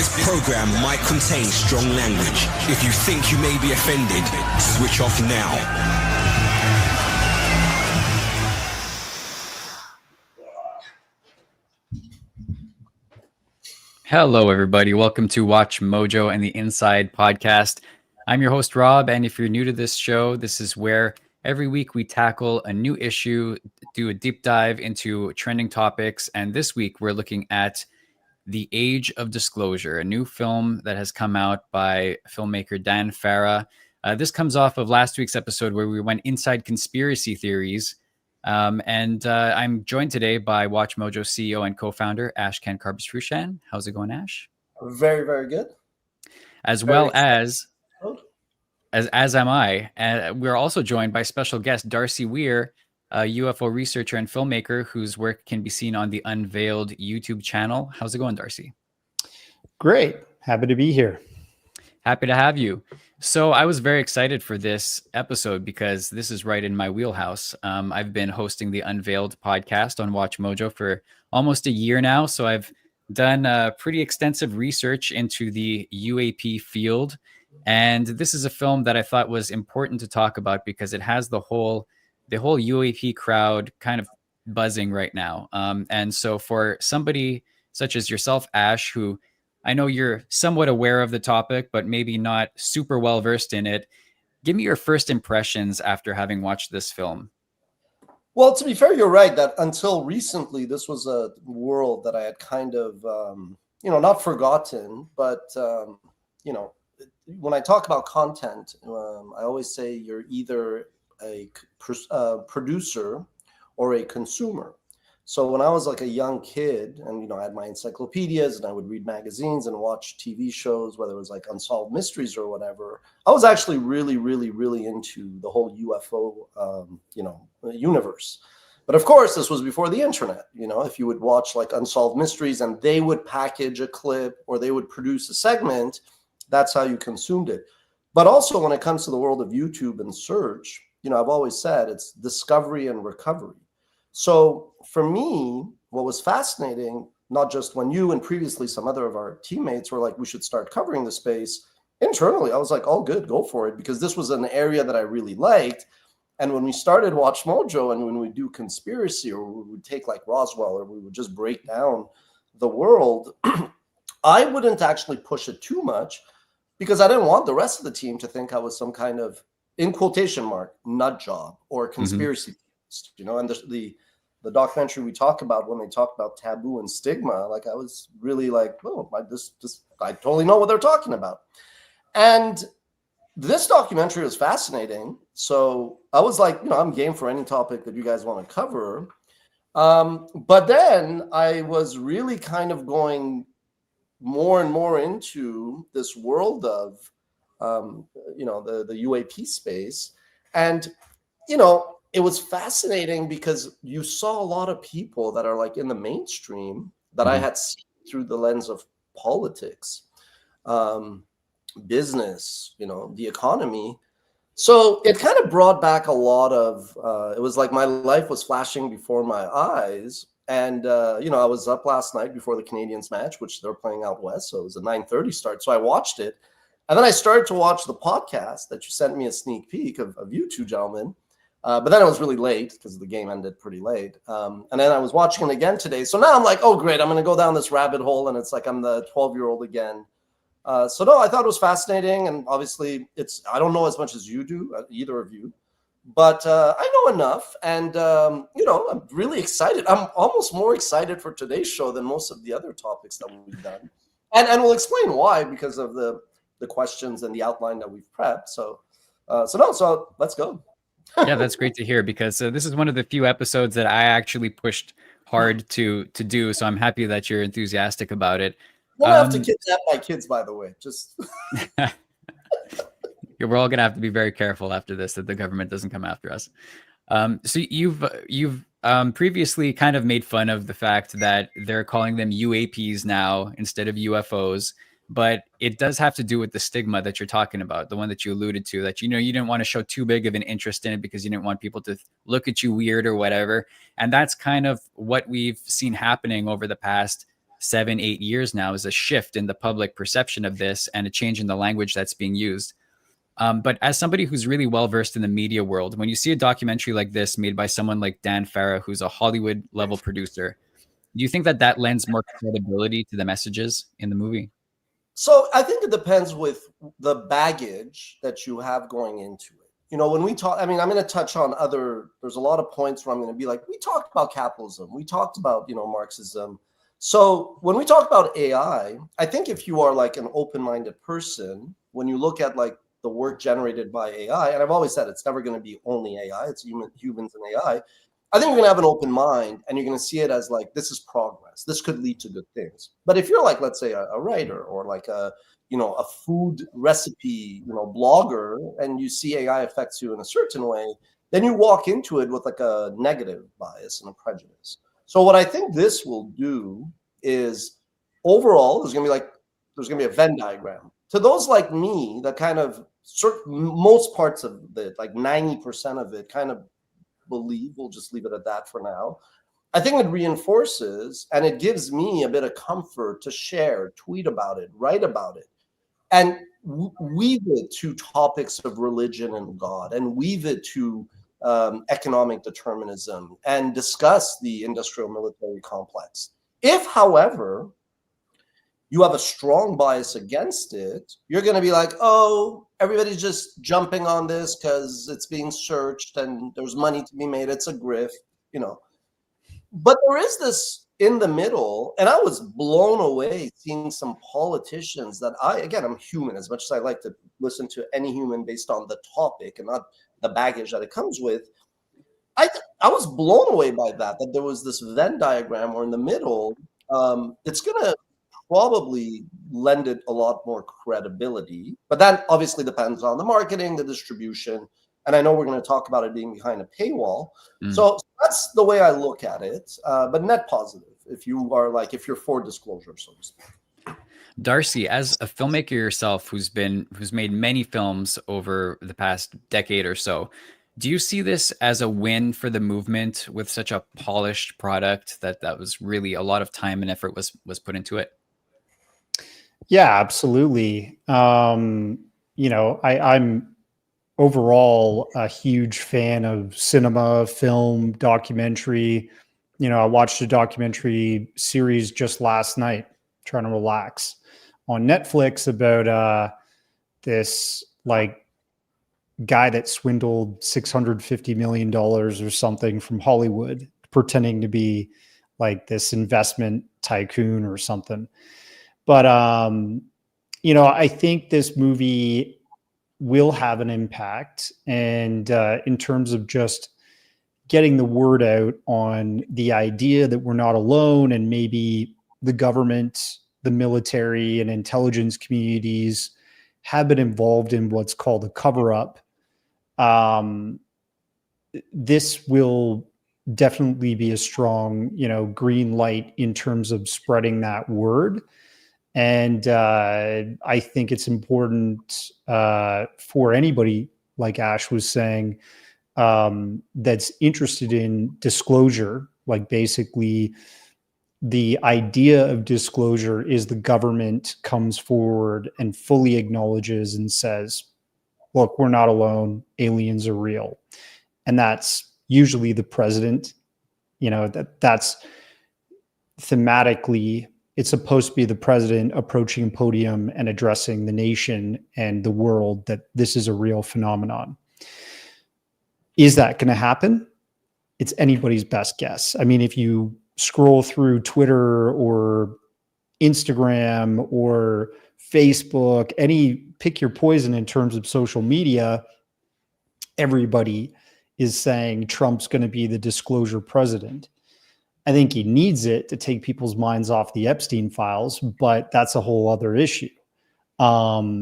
This program might contain strong language. If you think you may be offended, switch off now. Hello, everybody. Welcome to WatchMojo and the Inside Podcast. I'm your host, Rob, and if you're new to this show, this is where every week we tackle a new issue, do a deep dive into trending topics, and this week we're looking at The Age of Disclosure, a new film that has come out by filmmaker Dan Farah. This comes off of last week's episode where we went inside conspiracy theories. I'm joined today by WatchMojo CEO and co-founder Ashkan Karbis-Frushan. How's it going, Ash? Very, very good. As well as am I. We're also joined by special guest Darcy Weir, a UFO researcher and filmmaker whose work can be seen on the Unveiled YouTube channel. How's it going, Darcy? Great. Happy to be here. Happy to have you. So I was very excited for this episode because this is right in my wheelhouse. I've been hosting the Unveiled podcast on WatchMojo for almost a year now. So I've done pretty extensive research into the UAP field. And this is a film that I thought was important to talk about because it has the whole UAP crowd kind of buzzing right now. And so for somebody such as yourself, Ash, who I know you're somewhat aware of the topic, but maybe not super well versed in it, give me your first impressions after having watched this film. Well, to be fair, you're right that until recently, this was a world that I had kind of, not forgotten, but, when I talk about content, I always say you're either a producer or a consumer. So when I was like a young kid and, I had my encyclopedias and I would read magazines and watch TV shows, whether it was like Unsolved Mysteries or whatever, I was actually really, really, really into the whole UFO, universe. But of course, this was before the internet. If you would watch like Unsolved Mysteries and they would package a clip or they would produce a segment, that's how you consumed it. But also when it comes to the world of YouTube and search, I've always said it's discovery and recovery. So for me, what was fascinating, not just when you and previously some other of our teammates were like, we should start covering the space, internally, I was like, oh, good, go for it. Because this was an area that I really liked. And when we started WatchMojo and when we do conspiracy or we would take like Roswell or we would just break down the world, I wouldn't actually push it too much because I didn't want the rest of the team to think I was some kind of, in quotation mark, nut job or conspiracy theorist, and the documentary we talk about when they talk about taboo and stigma, like I was really like, oh, I totally know what they're talking about. And this documentary was fascinating. So I was like, I'm game for any topic that you guys want to cover. But then I was really kind of going more and more into this world of, the UAP space. And, it was fascinating because you saw a lot of people that are like in the mainstream that I had seen through the lens of politics, business, the economy. So it kind of brought back a lot of, it was like my life was flashing before my eyes. And, I was up last night before the Canadiens match, which they're playing out west. So it was a 9:30 start. So I watched it. And then I started to watch the podcast that you sent me a sneak peek of you two gentlemen. But then it was really late because the game ended pretty late. And then I was watching it again today. So now I'm like, oh, great. I'm going to go down this rabbit hole. And it's like I'm the 12-year-old again. So no, I thought it was fascinating. And obviously, I don't know as much as you do, either of you. But I know enough. And, I'm really excited. I'm almost more excited for today's show than most of the other topics that we've done. And we'll explain why, because of the questions and the outline that we've prepped. So let's go. Yeah, that's great to hear because this is one of the few episodes that I actually pushed hard to do. So I'm happy that you're enthusiastic about it. You don't have to kidnap my kids, by the way. Just we're all gonna have to be very careful after this that the government doesn't come after us. So you've previously kind of made fun of the fact that they're calling them UAPs now instead of UFOs. But it does have to do with the stigma that you're talking about, the one that you alluded to, that, you didn't want to show too big of an interest in it because you didn't want people to look at you weird or whatever. And that's kind of what we've seen happening over the past 7-8 years now is a shift in the public perception of this and a change in the language that's being used. But as somebody who's really well versed in the media world, when you see a documentary like this made by someone like Dan Farah, who's a Hollywood level producer, do you think that that lends more credibility to the messages in the movie? So I think it depends with the baggage that you have going into it. You know, when we talk, I mean, I'm going to touch on there's a lot of points where I'm going to be like, we talked about capitalism. We talked about, Marxism. So when we talk about AI, I think if you are like an open-minded person, when you look at like the work generated by AI, and I've always said it's never going to be only AI, it's humans and AI. I think you're going to have an open mind and you're going to see it as like, this is progress. This could lead to good things. But if you're like, let's say a writer or like a food recipe, blogger, and you see AI affects you in a certain way, then you walk into it with like a negative bias and a prejudice. So what I think this will do is overall, there's going to be a Venn diagram. To those like me that kind of most parts of it, like 90% of it kind of believe, we'll just leave it at that for now. I think it reinforces and it gives me a bit of comfort to share, tweet about it, write about it, and weave it to topics of religion and God, and weave it to economic determinism, and discuss the industrial military complex. If, however, you have a strong bias against it, you're going to be like, oh, everybody's just jumping on this because it's being searched and there's money to be made. It's a grift, But there is this in the middle, and I was blown away seeing some politicians that I'm human, as much as I like to listen to any human based on the topic and not the baggage that it comes with. I was blown away by that there was this Venn diagram where in the middle, it's going to probably lend it a lot more credibility, but that obviously depends on the marketing, the distribution, and I know we're going to talk about it being behind a paywall. So that's the way I look at it, but net positive if you're for disclosure, so to speak. Darcy, as a filmmaker yourself who's made many films over the past decade or so, do you see this as a win for the movement with such a polished product that was really a lot of time and effort was put into it? Yeah, absolutely. I'm overall a huge fan of cinema, film, documentary. I watched a documentary series just last night, trying to relax, on Netflix about this like guy that swindled $650 million or something from Hollywood, pretending to be like this investment tycoon or something. But, I think this movie will have an impact. And in terms of just getting the word out on the idea that we're not alone, and maybe the government, the military, and intelligence communities have been involved in what's called a cover-up. This will definitely be a strong, green light in terms of spreading that word. And I think it's important for anybody, like Ash was saying, that's interested in disclosure. Like basically the idea of disclosure is the government comes forward and fully acknowledges and says, look, we're not alone. Aliens are real. And that's usually the president, that's thematically, it's supposed to be the president approaching a podium and addressing the nation and the world that this is a real phenomenon. Is that going to happen? It's anybody's best guess. I mean, if you scroll through Twitter or Instagram or Facebook, pick your poison in terms of social media, everybody is saying Trump's going to be the disclosure president. I think he needs it to take people's minds off the Epstein files, but that's a whole other issue. At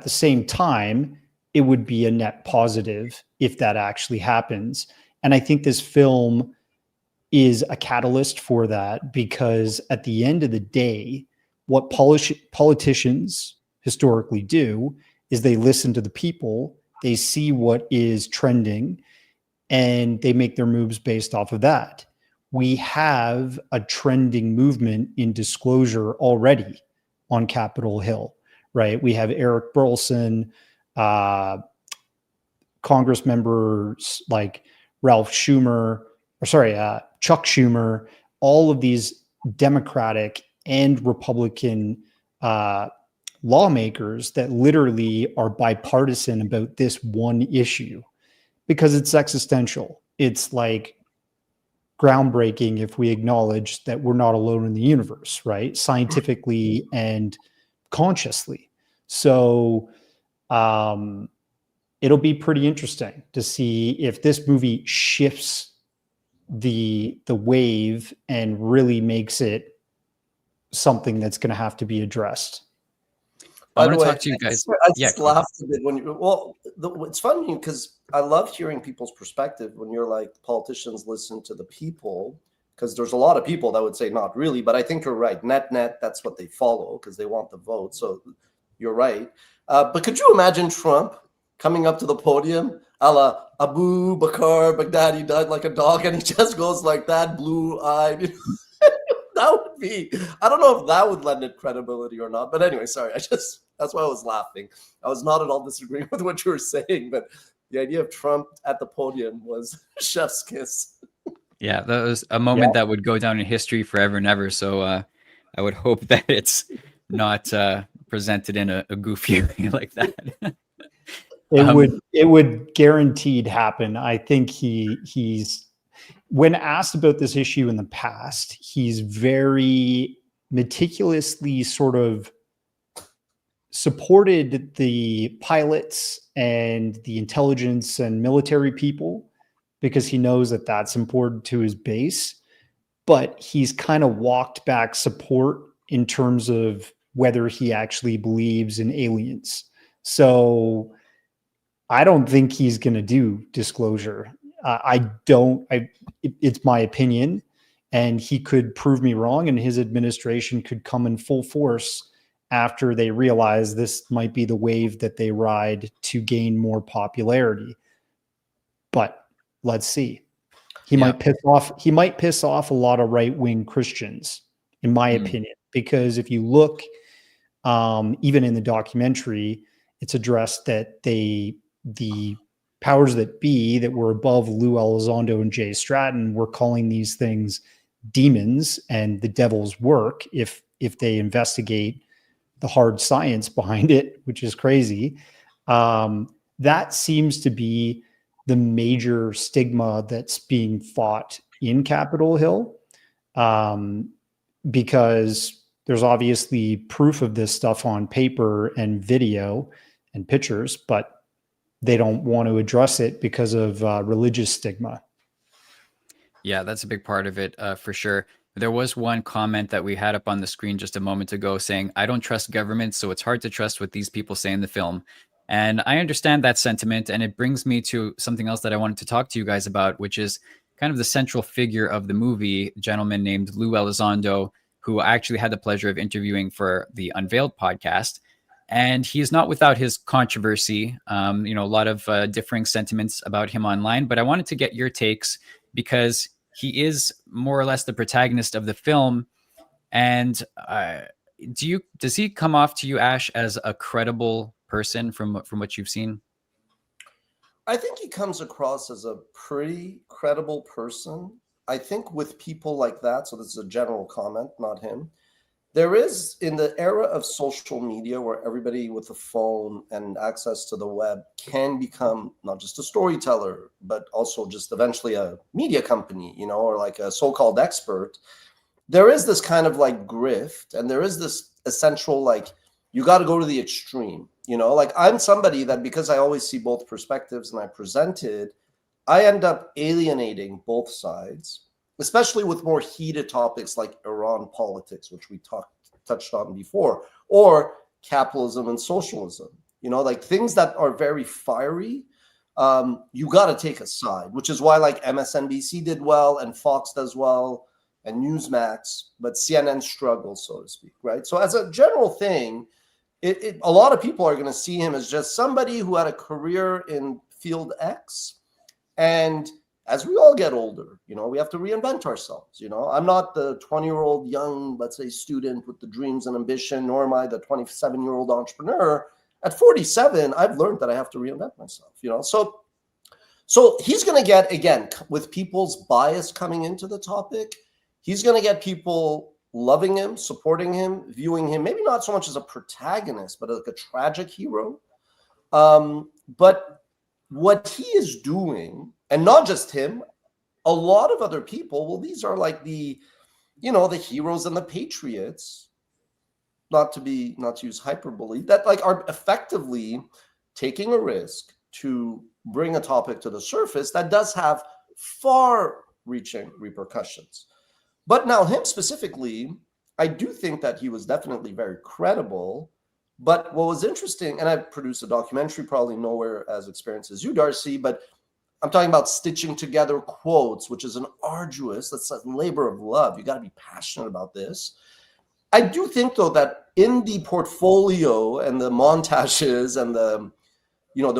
the same time, it would be a net positive if that actually happens. And I think this film is a catalyst for that, because at the end of the day, what politicians historically do is they listen to the people, they see what is trending, and they make their moves based off of that. we have a trending movement in disclosure already on Capitol Hill, right? We have Eric Burleson, Congress members like Chuck Schumer, all of these Democratic and Republican lawmakers that literally are bipartisan about this one issue because it's existential. It's like groundbreaking if we acknowledge that we're not alone in the universe, right? Scientifically and consciously. So it'll be pretty interesting to see if this movie shifts the wave and really makes it something that's going to have to be addressed. I want to talk to you guys. I just laughed a bit when it's funny because I love hearing people's perspective when you're like, politicians listen to the people, because there's a lot of people that would say not really, but I think you're right. Net, that's what they follow because they want the vote. So you're right. But could you imagine Trump coming up to the podium, a la Abu Bakr Baghdadi died like a dog, and he just goes like that, blue-eyed? That would be, I don't know if that would lend it credibility or not. But anyway, sorry. That's why I was laughing. I was not at all disagreeing with what you were saying, but the idea of Trump at the podium was chef's kiss. Yeah, that was a moment that would go down in history forever and ever. So I would hope that it's not presented in a goofy way like that. It would guaranteed happen. I think he's when asked about this issue in the past, he's very meticulously sort of supported the pilots and the intelligence and military people because he knows that that's important to his base. But he's kind of walked back support in terms of whether he actually believes in aliens. So I don't think he's going to do disclosure. It's my opinion, and he could prove me wrong, and his administration could come in full force after they realize this might be the wave that they ride to gain more popularity. But let's see. He might piss off a lot of right-wing Christians, in my opinion, because if you look, even in the documentary, it's addressed that the powers that be that were above Lou Elizondo and Jay Stratton were calling these things demons and the devil's work if they investigate the hard science behind it, which is crazy. That seems to be the major stigma that's being fought in Capitol Hill, because there's obviously proof of this stuff on paper and video and pictures, but they don't want to address it because of religious stigma. Yeah, that's a big part of it, for sure. There was one comment that we had up on the screen just a moment ago saying, I don't trust government, so it's hard to trust what these people say in the film. And I understand that sentiment, and it brings me to something else that I wanted to talk to you guys about, which is kind of the central figure of the movie, a gentleman named Lou Elizondo, who I actually had the pleasure of interviewing for the Unveiled podcast. And he is not without his controversy, a lot of differing sentiments about him online. But I wanted to get your takes because he is more or less the protagonist of the film. And does he come off to you, Ash, as a credible person from what you've seen? I think he comes across as a pretty credible person. I think with people like that, so this is a general comment, not him, there is, in the era of social media where everybody with a phone and access to the web can become not just a storyteller, but also just eventually a media company, or like a so-called expert, there is this kind of like grift, and there is this essential, like, you got to go to the extreme, like I'm somebody that, because I always see both perspectives and I present it, I end up alienating both sides, especially with more heated topics like Iran politics, which we touched on before, or capitalism and socialism, like things that are very fiery. You got to take a side, which is why like MSNBC did well and Fox does well and Newsmax, but CNN struggles, so to speak, right? So as a general thing, a lot of people are going to see him as just somebody who had a career in field X and as we all get older, we have to reinvent ourselves. I'm not the 20-year-old young, let's say, student with the dreams and ambition, nor am I the 27-year-old entrepreneur. At 47, I've learned that I have to reinvent myself, So he's going to get, again, with people's bias coming into the topic, he's going to get people loving him, supporting him, viewing him, maybe not so much as a protagonist, but like a tragic hero. But what he is doing, and not just him, a lot of other people, well, these are like the heroes and the patriots, not to use hyperbole, that like are effectively taking a risk to bring a topic to the surface that does have far-reaching repercussions. But now him specifically, I do think that he was definitely very credible. But what was interesting, and I produced a documentary, probably nowhere as experienced as you, Darcy, but I'm talking about stitching together quotes, which is an arduous, that's a labor of love. You got to be passionate about this. I do think, though, that in the portfolio and the montages and the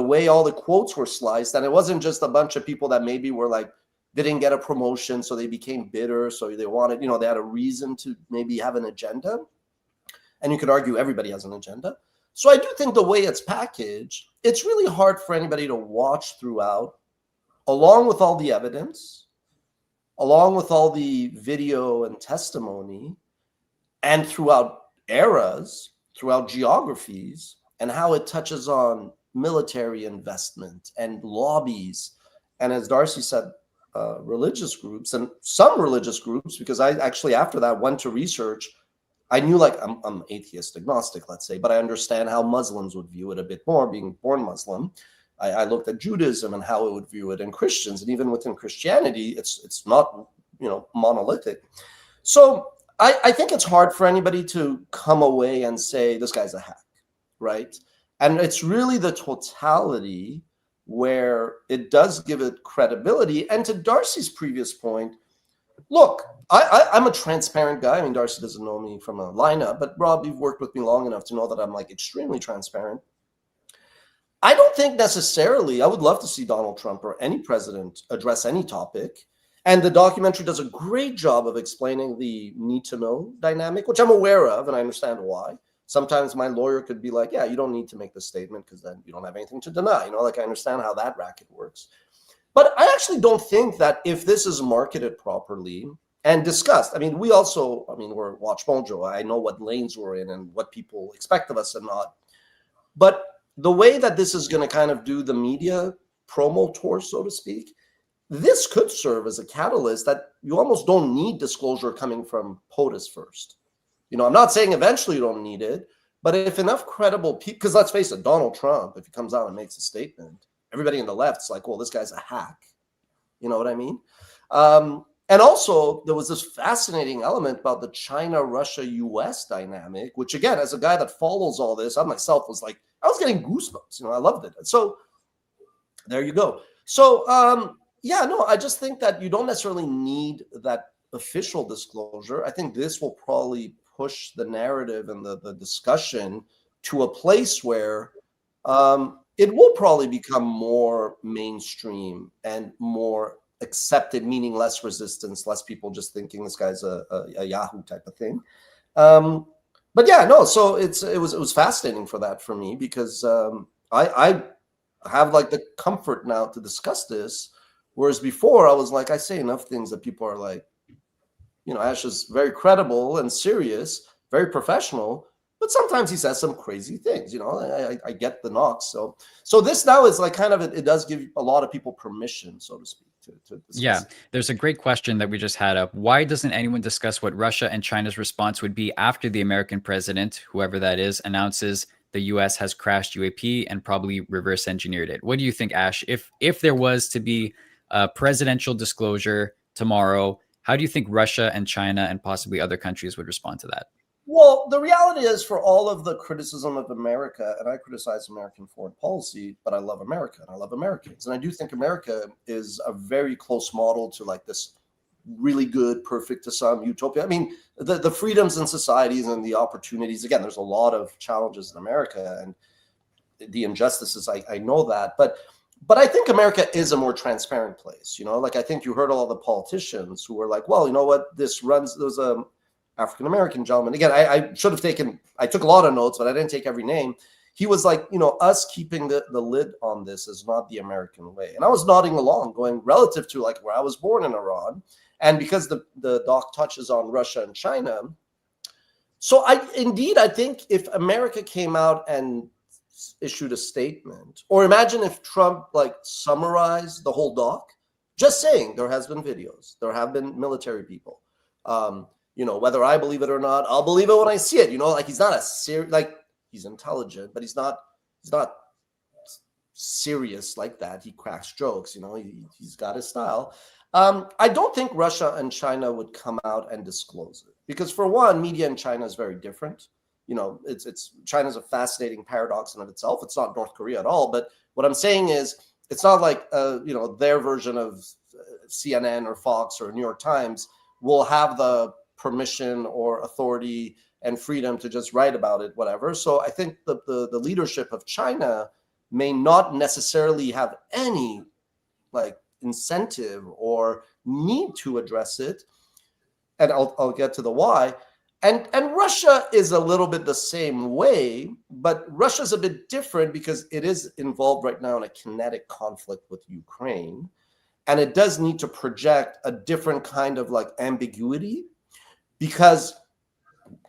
way all the quotes were sliced, and it wasn't just a bunch of people that maybe were like, didn't get a promotion, so they became bitter, so they wanted, they had a reason to maybe have an agenda. And you could argue everybody has an agenda. So I do think the way it's packaged, it's really hard for anybody to watch throughout, along with all the evidence, along with all the video and testimony, and throughout eras, throughout geographies, and how it touches on military investment and lobbies. And as Darcy said, religious groups, and some religious groups, because I actually after that went to research. I knew, like, I'm atheist agnostic, let's say, but I understand how Muslims would view it a bit more, being born Muslim. I looked at Judaism and how it would view it, and Christians, and even within Christianity, it's not monolithic. So I think it's hard for anybody to come away and say this guy's a hack, right? And it's really the totality where it does give it credibility. And to Darcy's previous point, look, I'm a transparent guy. I mean, Darcy doesn't know me from a lineup, but Rob, you've worked with me long enough to know that I'm like extremely transparent. I don't think necessarily, I would love to see Donald Trump or any president address any topic. And the documentary does a great job of explaining the need to know dynamic, which I'm aware of, and I understand why. Sometimes my lawyer could be like, yeah, you don't need to make this statement because then you don't have anything to deny. Like I understand how that racket works. But I actually don't think that if this is marketed properly and discussed, we're WatchMojo. I know what lanes we're in and what people expect of us and not. But the way that this is going to kind of do the media promo tour, so to speak, this could serve as a catalyst that you almost don't need disclosure coming from POTUS first. I'm not saying eventually you don't need it, but if enough credible people, because let's face it, Donald Trump, if he comes out and makes a statement, everybody on the left's like, well, this guy's a hack. You know what I mean? And also, there was this fascinating element about the China-Russia-US dynamic, which, again, as a guy that follows all this, I myself was like, I was getting goosebumps. I loved it. So there you go. So, I just think that you don't necessarily need that official disclosure. I think this will probably push the narrative and the discussion to a place where it will probably become more mainstream and more accepted, meaning less resistance, less people just thinking this guy's a Yahoo type of thing. So it was fascinating for me because I have like the comfort now to discuss this, whereas before I was like, I say enough things that people are like, Ash is very credible and serious, very professional, but sometimes he says some crazy things. I get the knocks. So this now is like kind of it does give a lot of people permission, so to speak. Yeah, there's a great question that we just had up. Why doesn't anyone discuss what Russia and China's response would be after the American president, whoever that is, announces the U.S. has crashed UAP and probably reverse engineered it? What do you think, Ash? If there was to be a presidential disclosure tomorrow, how do you think Russia and China and possibly other countries would respond to that? Well, the reality is, for all of the criticism of America, and I criticize American foreign policy, but I love America and I love Americans. And I do think America is a very close model to like this really good, perfect to some utopia. The freedoms in societies and the opportunities, again, there's a lot of challenges in America and the injustices. I know that. But But I think America is a more transparent place, like I think you heard all the politicians who were like, well, you know what, this runs, there was a African-American gentleman. Again, I should have I took a lot of notes, but I didn't take every name. He was like, us keeping the lid on this is not the American way. And I was nodding along, going relative to like where I was born in Iran. And because the doc touches on Russia and China. So I think if America came out and issued a statement, or imagine if Trump like summarized the whole doc, just saying there has been videos, there have been military people, whether I believe it or not, I'll believe it when I see it. Like he's not he's intelligent, but he's not serious like that. He cracks jokes, he's got his style. I don't think Russia and China would come out and disclose it because, for one, media in China is very different. It's China's a fascinating paradox in of itself. It's not North Korea at all. But what I'm saying is, it's not like their version of CNN or Fox or New York Times will have the permission or authority and freedom to just write about it, whatever. So I think the leadership of China may not necessarily have any incentive or need to address it. And I'll get to the why. And Russia is a little bit the same way, but Russia's a bit different because it is involved right now in a kinetic conflict with Ukraine. And it does need to project a different kind of ambiguity, because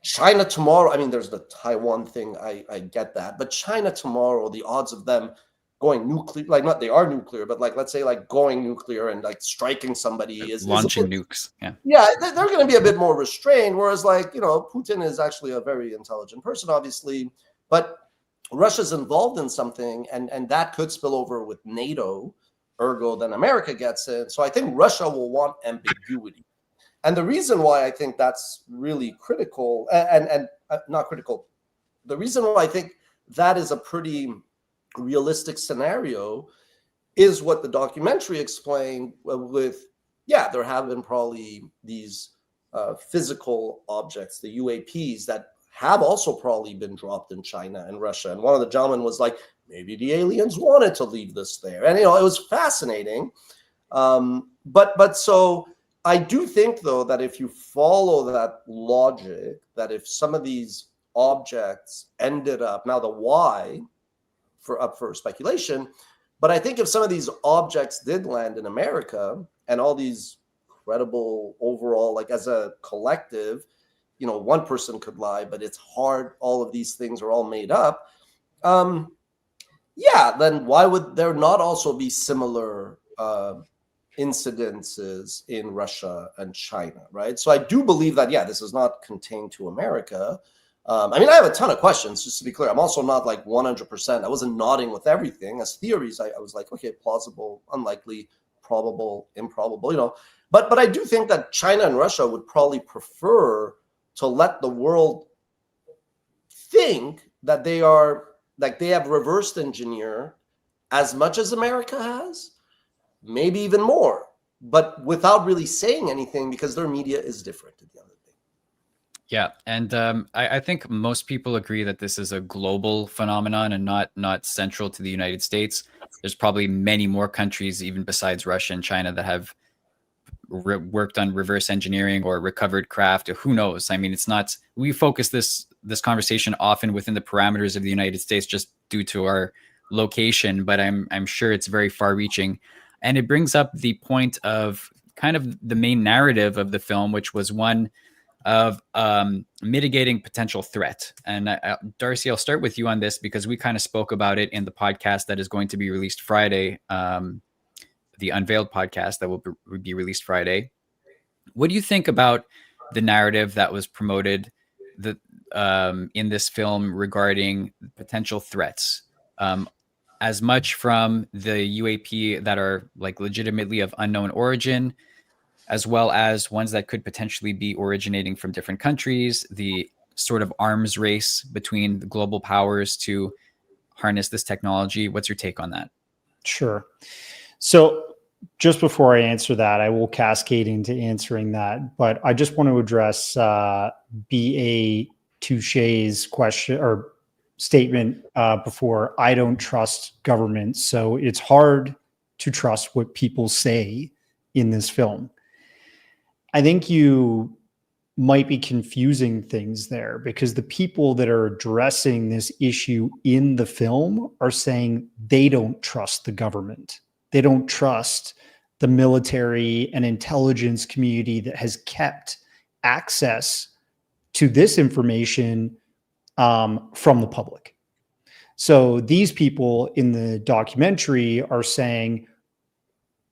China tomorrow, there's the Taiwan thing, I get that, but China tomorrow, the odds of them going nuclear, not they are nuclear, but let's say going nuclear and striking somebody is launching nukes. They're going to be a bit more restrained. Whereas Putin is actually a very intelligent person, obviously, but Russia's involved in something, and that could spill over with NATO, ergo then America gets in. So I think Russia will want ambiguity. And the reason why I think that's really critical, and not critical, the reason why I think that is a pretty realistic scenario is what the documentary explained with, there have been probably these physical objects, the UAPs, that have also probably been dropped in China and Russia. And one of the gentlemen was like, maybe the aliens wanted to leave this there. And, it was fascinating. But so I do think, though, that if you follow that logic, that if some of these objects ended up, now the why, up for speculation, but I think if some of these objects did land in America and all these credible overall, as a collective, one person could lie, but it's hard, all of these things are all made up, then why would there not also be similar incidences in Russia and China, right? So I do believe that, this is not contained to America. I have a ton of questions, just to be clear. I'm also not 100%. I wasn't nodding with everything. As theories, I was like, okay, plausible, unlikely, probable, improbable, But I do think that China and Russia would probably prefer to let the world think that they have reversed engineer as much as America has, maybe even more, but without really saying anything because their media is different at the end of the day. Yeah, and I think most people agree that this is a global phenomenon and not central to the United States. There's probably many more countries, even besides Russia and China, that have worked on reverse engineering or recovered craft. Who knows? It's not. We focus this conversation often within the parameters of the United States just due to our location, but I'm sure it's very far-reaching, and it brings up the point of kind of the main narrative of the film, which was one of mitigating potential threat. And Darcy, I'll start with you on this because we kind of spoke about it in the podcast that is going to be released Friday, the Unveiled podcast that will be released Friday. What do you think about the narrative that was promoted in this film regarding potential threats? As much from the UAP that are legitimately of unknown origin, as well as ones that could potentially be originating from different countries, the sort of arms race between the global powers to harness this technology. What's your take on that? Sure. So just before I answer that, I will cascade into answering that, but I just want to address B.A. Touche's question, or statement before, I don't trust government, so it's hard to trust what people say in this film. I think you might be confusing things there, because the people that are addressing this issue in the film are saying they don't trust the government. They don't trust the military and intelligence community that has kept access to this information from the public. So these people in the documentary are saying,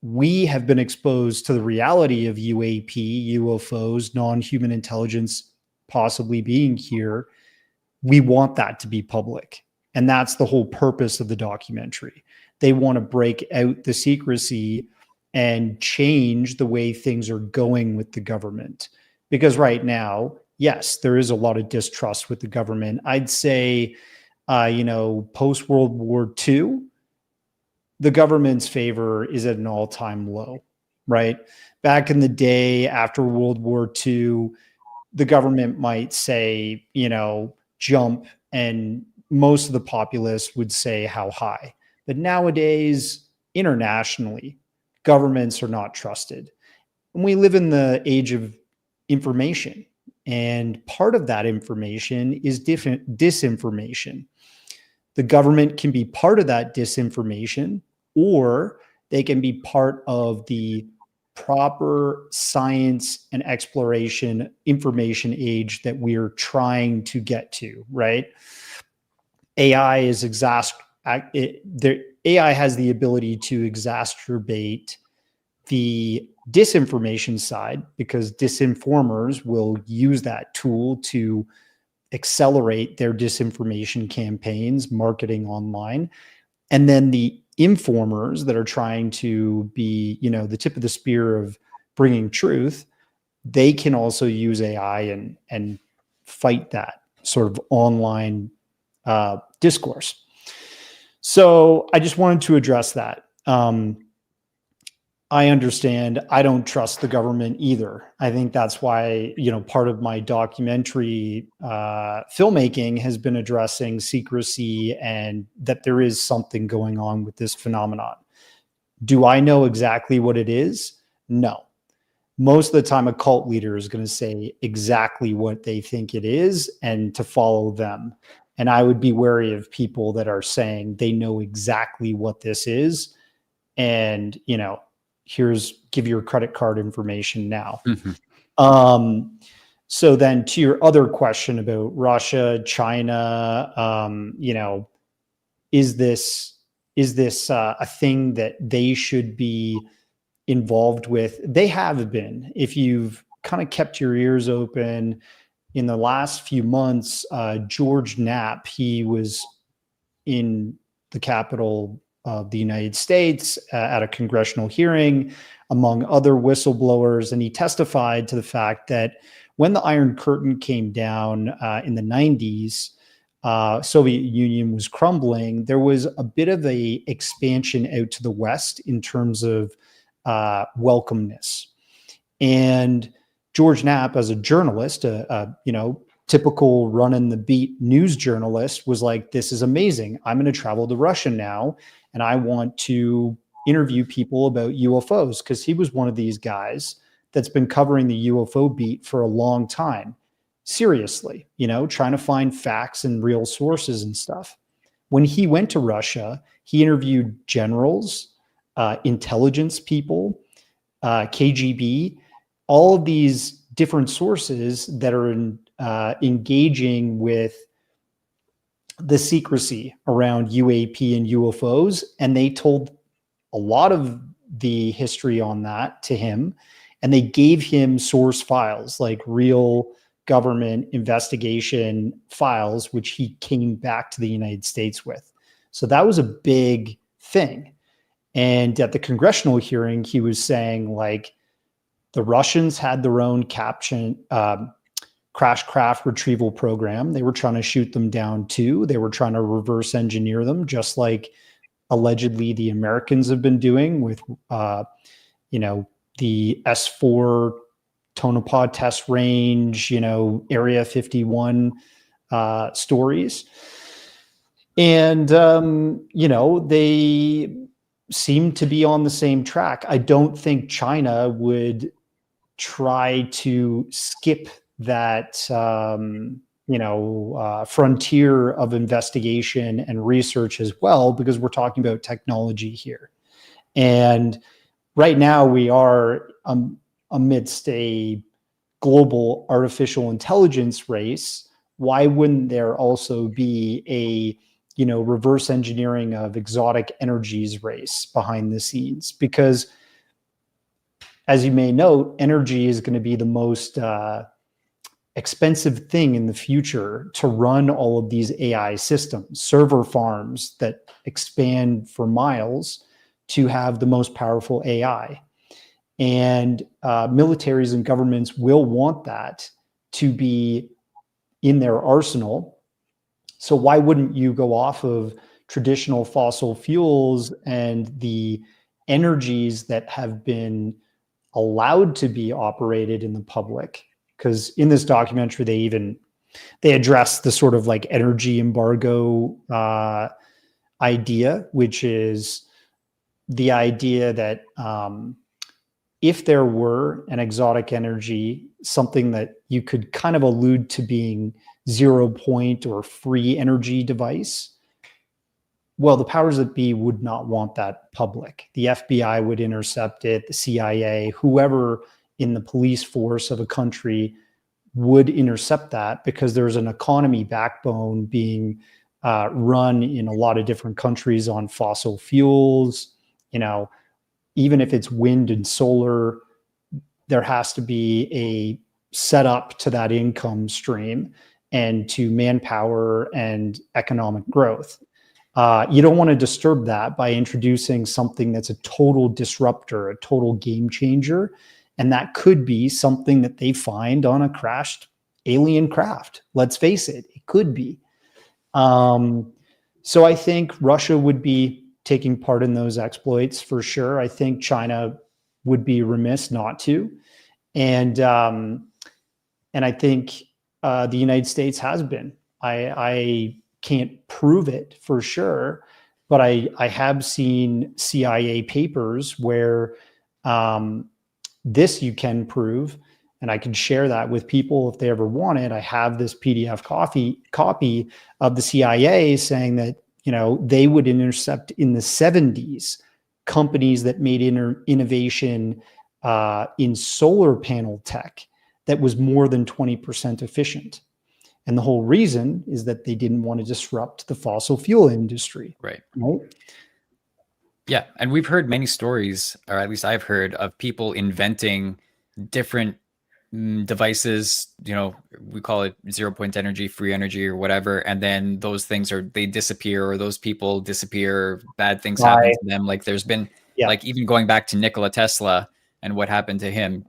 we have been exposed to the reality of UAP, UFOs, non-human intelligence possibly being here. We want that to be public. And that's the whole purpose of the documentary. They want to break out the secrecy and change the way things are going with the government. Because right now, yes, there is a lot of distrust with the government. I'd say, post-World War II, the government's favor is at an all-time low, right? Back in the day, after World War II, the government might say, jump, and most of the populace would say how high. But nowadays, internationally, governments are not trusted. And we live in the age of information. And part of that information is disinformation. The government can be part of that disinformation, or they can be part of the proper science and exploration information age that we're trying to get to, right? AI has the ability to exacerbate the disinformation side, because disinformers will use that tool to accelerate their disinformation campaigns, marketing online. And then the informers that are trying to be, the tip of the spear of bringing truth, they can also use AI and fight that sort of online discourse. So I just wanted to address that. I understand. I don't trust the government either. I think that's why, part of my documentary filmmaking has been addressing secrecy and that there is something going on with this phenomenon. Do I know exactly what it is? No. Most of the time, a cult leader is going to say exactly what they think it is and to follow them. And I would be wary of people that are saying they know exactly what this is. And, give your credit card information now. Mm-hmm. So then to your other question about Russia, China, is this a thing that they should be involved with? They have been. If you've kind of kept your ears open in the last few months, George Knapp, he was in the Capitol of the United States at a congressional hearing, among other whistleblowers, and he testified to the fact that when the Iron Curtain came down in the 90s, Soviet Union was crumbling. There was a bit of a expansion out to the West in terms of welcomeness. And George Knapp, as a journalist, typical run in the beat news journalist, was like, this is amazing. I'm going to travel to Russia now, and I want to interview people about UFOs, because he was one of these guys that's been covering the UFO beat for a long time. Seriously, trying to find facts and real sources and stuff. When he went to Russia, he interviewed generals, intelligence people, KGB, all of these different sources that are engaging with the secrecy around UAP and UFOs. And they told a lot of the history on that to him. And they gave him source files, like real government investigation files, which he came back to the United States with. So that was a big thing. And at the congressional hearing, he was saying, like, the Russians had their own crash craft retrieval program. They were trying to shoot them down too. They were trying to reverse engineer them, just like allegedly the Americans have been doing with, the S4 Tonopah test range, Area 51 stories. And, they seem to be on the same track. I don't think China would try to skip that, frontier of investigation and research as well, because we're talking about technology here. And right now we are amidst a global artificial intelligence race. Why wouldn't there also be a reverse engineering of exotic energies race behind the scenes? Because as you may note, energy is going to be the most expensive thing in the future to run all of these AI systems, server farms that expand for miles to have the most powerful AI. And militaries and governments will want that to be in their arsenal. So why wouldn't you go off of traditional fossil fuels and the energies that have been allowed to be operated in the public? Because in this documentary, they address the sort of like energy embargo idea, which is the idea that if there were an exotic energy, something that you could kind of allude to being 0 point or free energy device, well, the powers that be would not want that public. The FBI would intercept it, the CIA, whoever in the police force of a country would intercept that, because there's an economy backbone being run in a lot of different countries on fossil fuels. Even if it's wind and solar, there has to be a setup to that income stream and to manpower and economic growth. You don't want to disturb that by introducing something that's a total disruptor, a total game changer. And that could be something that they find on a crashed alien craft. Let's face it, it could be. So I think Russia would be taking part in those exploits for sure. I think China would be remiss not to. And I think the United States has been. I can't prove it for sure, but I have seen CIA papers where this you can prove, and I can share that with people if they ever want it. I have this PDF copy of the CIA saying that they would intercept in the 70s companies that made innovation in solar panel tech that was more than 20% efficient. And the whole reason is that they didn't want to disrupt the fossil fuel industry. Right. Yeah. And we've heard many stories, or at least I've heard, of people inventing different devices, we call it 0 point energy, free energy, or whatever. And then those things they disappear, or those people disappear, bad things happen to them. Like there's been, like even going back to Nikola Tesla and what happened to him,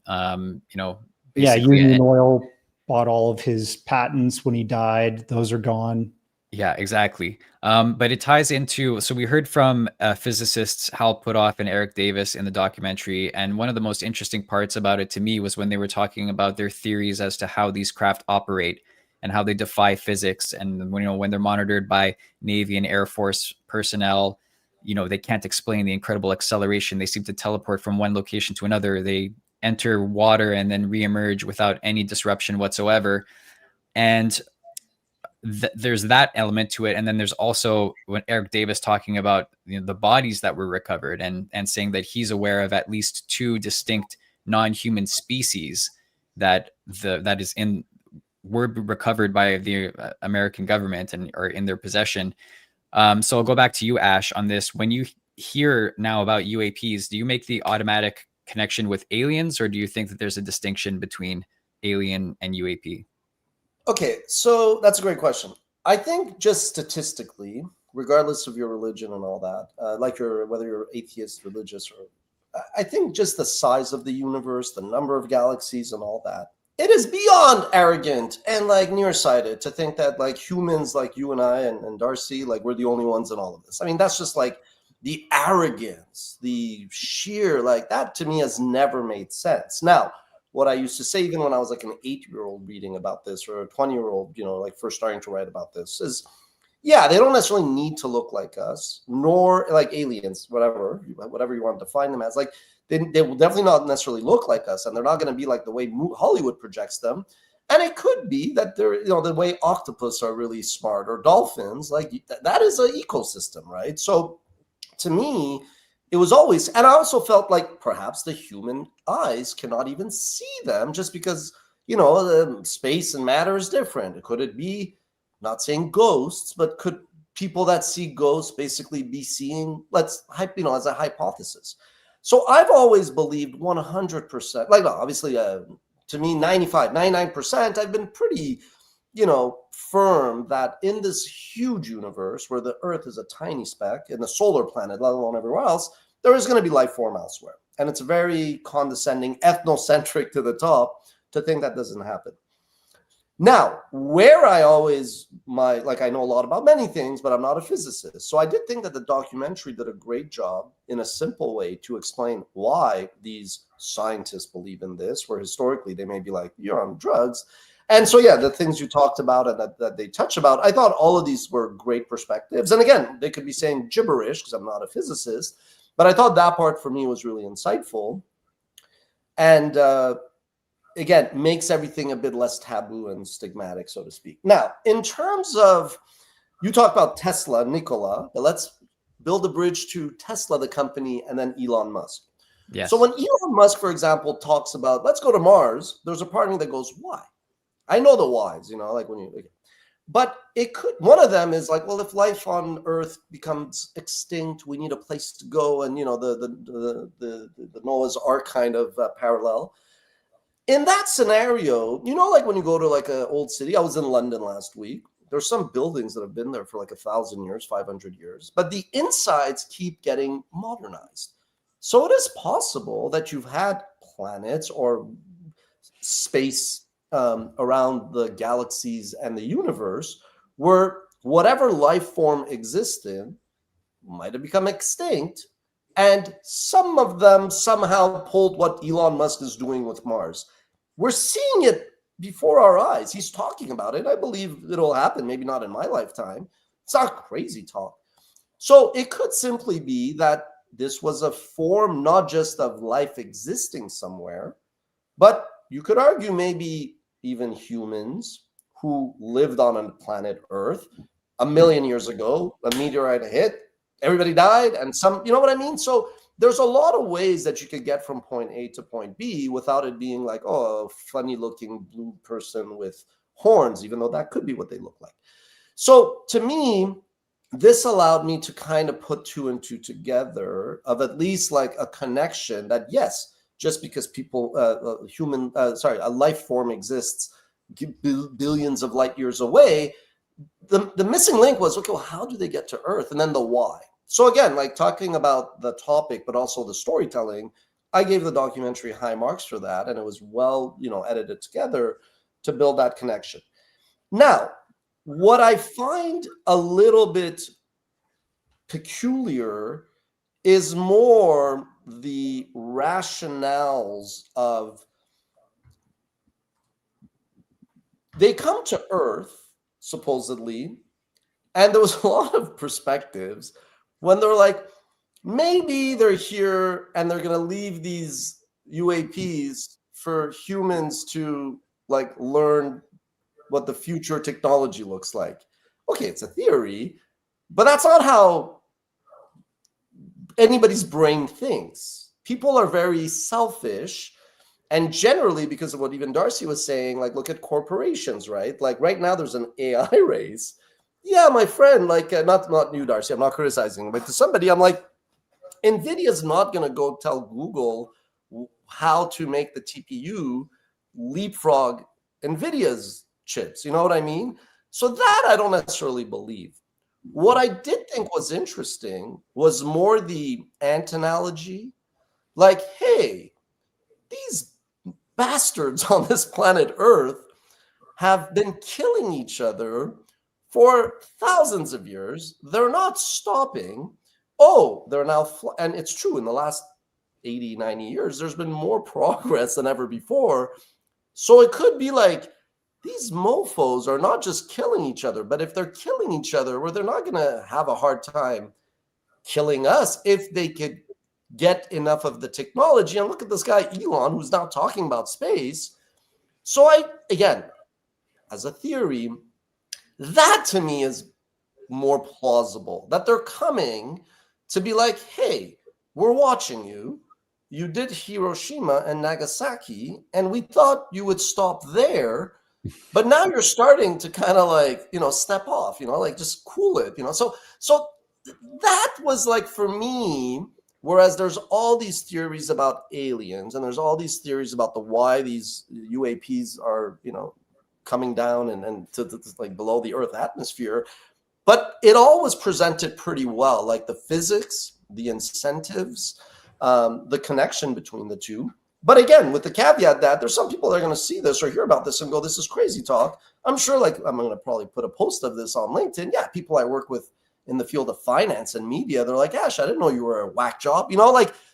basically. Union Oil bought all of his patents when he died. Those are gone. Yeah, exactly. But it ties into, so we heard from physicists Hal Puthoff and Eric Davis in the documentary, and one of the most interesting parts about it to me was when they were talking about their theories as to how these craft operate and how they defy physics. And when they're monitored by Navy and Air Force personnel, they can't explain the incredible acceleration. They seem to teleport from one location to another. They enter water and then reemerge without any disruption whatsoever. And there's that element to it. And then there's also when Eric Davis talking about the bodies that were recovered and saying that he's aware of at least 2 distinct non-human species that were recovered by the American government and are in their possession. So I'll go back to you, Ash, on this. When you hear now about UAPs, do you make the automatic connection with aliens, or do you think that there's a distinction between alien and UAP? Okay, so that's a great question. I think just statistically, regardless of your religion and all that, whether you're atheist, religious, or I think just the size of the universe, the number of galaxies and all that, it is beyond arrogant and nearsighted to think that humans like you and I and Darcy, we're the only ones in all of this. I mean, that's just the arrogance, the sheer, that to me has never made sense. Now, what I used to say, even when I was an 8-year-old reading about this, or a 20-year-old, first starting to write about this, is Yeah, they don't necessarily need to look like us, nor like aliens, whatever you want to define them as. Like they will definitely not necessarily look like us, and they're not going to be like the way Hollywood projects them. And it could be that they're, the way octopus are really smart, or dolphins. Like that is an ecosystem, right? So to me, it was always, and I also felt like perhaps the human eyes cannot even see them, just because the space and matter is different. Could it be, not saying ghosts, but could people that see ghosts basically be seeing, as a hypothesis? So I've always believed 100%, like, obviously, to me, 95, 99%, I've been pretty, firm that in this huge universe where the Earth is a tiny speck in the solar planet, let alone everywhere else, there is going to be life form elsewhere. And it's very condescending, ethnocentric to the top to think that doesn't happen. Now, where I always, I know a lot about many things, but I'm not a physicist. So I did think that the documentary did a great job in a simple way to explain why these scientists believe in this, where historically they may be like, you're on drugs. And so, yeah, the things you talked about and that they touch about, I thought all of these were great perspectives. And again, they could be saying gibberish because I'm not a physicist, but I thought that part for me was really insightful. And, again, makes everything a bit less taboo and stigmatic, so to speak. Now, in terms of, you talk about Tesla, Nicola, but let's build a bridge to Tesla, the company, and then Elon Musk. Yes. So when Elon Musk, for example, talks about, let's go to Mars, there's a part of me that goes, why? I know the whys, but it could, one of them is like, well, if life on Earth becomes extinct, we need a place to go. And, the Noah's Ark kind of parallel. In that scenario, like when you go to like an old city, I was in London last week. There's some buildings that have been there for like 1,000 years, 500 years, but the insides keep getting modernized. So it is possible that you've had planets or space around the galaxies and the universe where whatever life form existed might have become extinct. And some of them somehow pulled what Elon Musk is doing with Mars. We're seeing it before our eyes. He's talking about it. I believe it'll happen, maybe not in my lifetime. It's not crazy talk. So it could simply be that this was a form not just of life existing somewhere, but you could argue maybe even humans who lived on a planet Earth 1 million years ago, a meteorite hit, everybody died, and some, you know what I mean? So there's a lot of ways that you could get from point A to point B without it being like, oh, a funny looking blue person with horns, even though that could be what they look like. So to me, this allowed me to kind of put 2 and 2 together of at least like a connection that, yes, just because people, a life form exists billions of light years away, the missing link was, okay, well, how do they get to Earth? And then the why. So again, like talking about the topic, but also the storytelling, I gave the documentary high marks for that. And it was well, edited together to build that connection. Now, what I find a little bit peculiar is more the rationales of, they come to Earth, supposedly, and there was a lot of perspectives when they're like, maybe they're here and they're going to leave these UAPs for humans to like learn what the future technology looks like. Okay, it's a theory, but that's not how anybody's brain thinks. People are very selfish. And generally, because of what even Darcy was saying, like, look at corporations, right? Like right now there's an AI race. Yeah, my friend, like not you, Darcy, I'm not criticizing, but to somebody, I'm like, NVIDIA's not going to go tell Google how to make the TPU leapfrog NVIDIA's chips. You know what I mean? So that I don't necessarily believe. What I did think was interesting was more the ant analogy. Like, hey, these bastards on this planet Earth have been killing each other for thousands of years. They're not stopping. Oh, they're now, and it's true, in the last 80, 90 years, there's been more progress than ever before. So it could be like, these mofos are not just killing each other, but if they're killing each other, well, they're not going to have a hard time killing us if they could get enough of the technology. And look at this guy, Elon, who's now talking about space. So again, as a theory, that to me is more plausible, that they're coming to be like, hey, we're watching you. You did Hiroshima and Nagasaki, and we thought you would stop there. But now you're starting to kind of like, step off, like just cool it, So that was like for me, whereas there's all these theories about aliens and there's all these theories about why these UAPs are, coming down and to like below the Earth atmosphere. But it all was presented pretty well, like the physics, the incentives, the connection between the two. But again, with the caveat that there's some people that are going to see this or hear about this and go, this is crazy talk. I'm sure, like, I'm going to probably put a post of this on LinkedIn. Yeah, people I work with in the field of finance and media, they're like, Ash, I didn't know you were a whack job.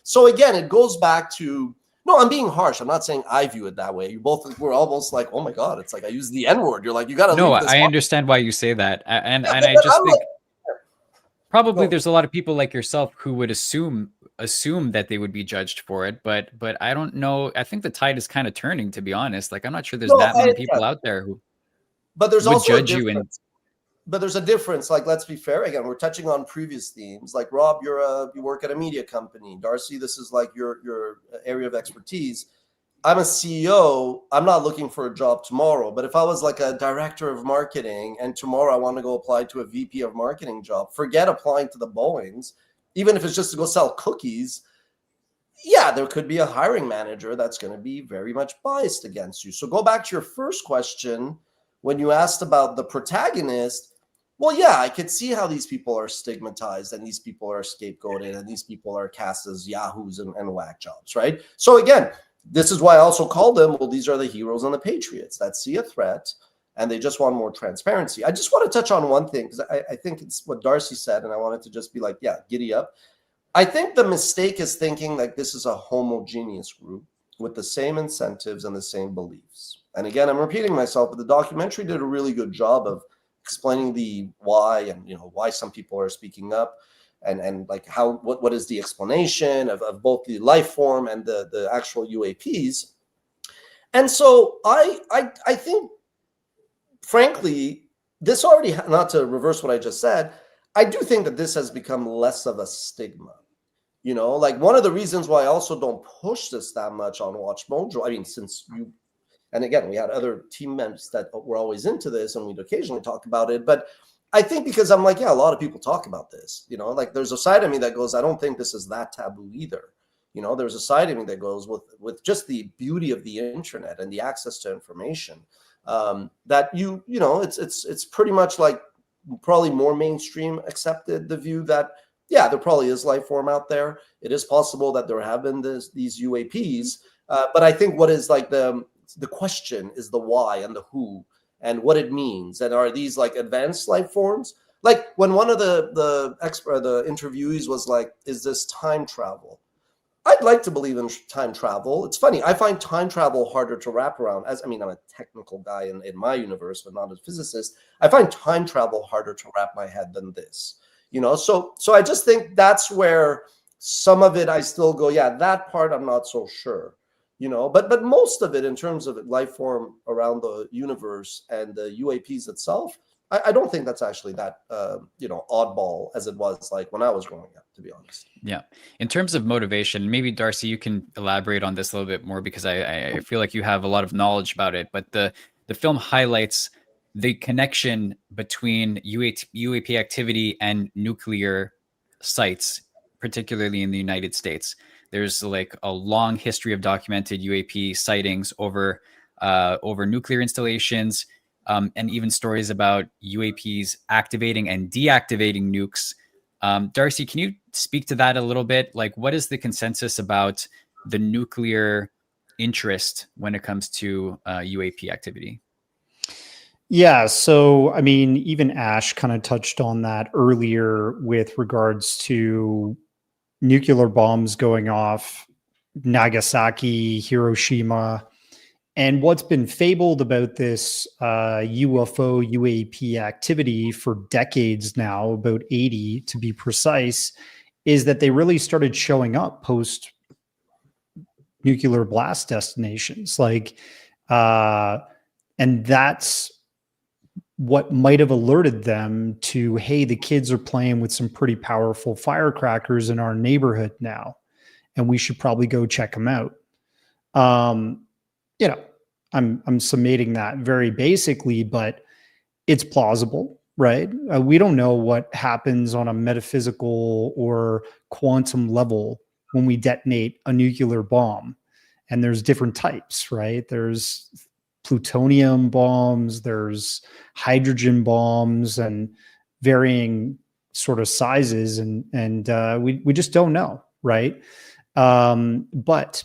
So again, it goes back to, no, I'm being harsh. I'm not saying I view it that way. You both were almost like, oh my God, it's like I use the N-word. You're like, you got to. No, I understand why you say that. And I just think probably there's a lot of people like yourself who would assume that they would be judged for it, but I don't know. I think the tide is kind of turning, to be honest. Like, I'm not sure there's that many people out there who but there's would also judge you. But there's a difference. Like, let's be fair. Again, we're touching on previous themes. Like, Rob, you work at a media company. Darcy, this is like your area of expertise. I'm a CEO. I'm not looking for a job tomorrow. But if I was like a director of marketing and tomorrow I want to go apply to a VP of marketing job, forget applying to the Boeings, even if it's just to go sell cookies. Yeah, there could be a hiring manager that's going to be very much biased against you. So go back to your first question when you asked about the protagonist. Well, yeah, I could see how these people are stigmatized and these people are scapegoated and these people are cast as yahoos and whack jobs, right? So again, this is why I also call them, well, these are the heroes and the patriots that see a threat and they just want more transparency. I just want to touch on one thing because I think it's what Darcy said, and I wanted to just be like, yeah, giddy up. I think the mistake is thinking like this is a homogeneous group with the same incentives and the same beliefs. And again, I'm repeating myself, but the documentary did a really good job of explaining the why and why some people are speaking up and like what is the explanation of both the life form and the actual UAPs. And so I think, frankly, this already, not to reverse what I just said, I do think that this has become less of a stigma. Like one of the reasons why I also don't push this that much on WatchMojo, I mean, since you, and again, we had other team members that were always into this and we'd occasionally talk about it. But I think because I'm like, yeah, a lot of people talk about this, like there's a side of me that goes, I don't think this is that taboo either. There's a side of me that goes with just the beauty of the internet and the access to information that it's pretty much like probably more mainstream accepted the view that, yeah, there probably is life form out there. It is possible that there have been these UAPs. But I think what is like the question is the why and the who and what it means. And are these like advanced life forms? Like when one of the interviewees was like, is this time travel? I'd like to believe in time travel. It's funny. I find time travel harder to wrap around. I'm a technical guy in my universe, but not a physicist. I find time travel harder to wrap my head than this. So I just think that's where some of it I still go, yeah, that part I'm not so sure. But most of it in terms of life form around the universe and the UAPs itself, I don't think that's actually that oddball as it was like when I was growing up, to be honest. Yeah. In terms of motivation, maybe Darcy, you can elaborate on this a little bit more because I feel like you have a lot of knowledge about it. But the film highlights the connection between UAP activity and nuclear sites, particularly in the United States. There's like a long history of documented UAP sightings over nuclear installations, and even stories about UAPs activating and deactivating nukes. Darcy, can you speak to that a little bit? Like, what is the consensus about the nuclear interest when it comes to UAP activity? Yeah. So, I mean, even Ash kind of touched on that earlier with regards to nuclear bombs going off, Nagasaki, Hiroshima, And what's been fabled about this UFO UAP activity for decades now, about 80 to be precise, is that they really started showing up post nuclear blast destinations. And that's what might have alerted them to, hey, the kids are playing with some pretty powerful firecrackers in our neighborhood now, and we should probably go check them out. I'm summating that very basically, but it's plausible, right? We don't know what happens on a metaphysical or quantum level when we detonate a nuclear bomb. And there's different types, right? There's plutonium bombs, there's hydrogen bombs, and varying sort of sizes, and we just don't know, right? But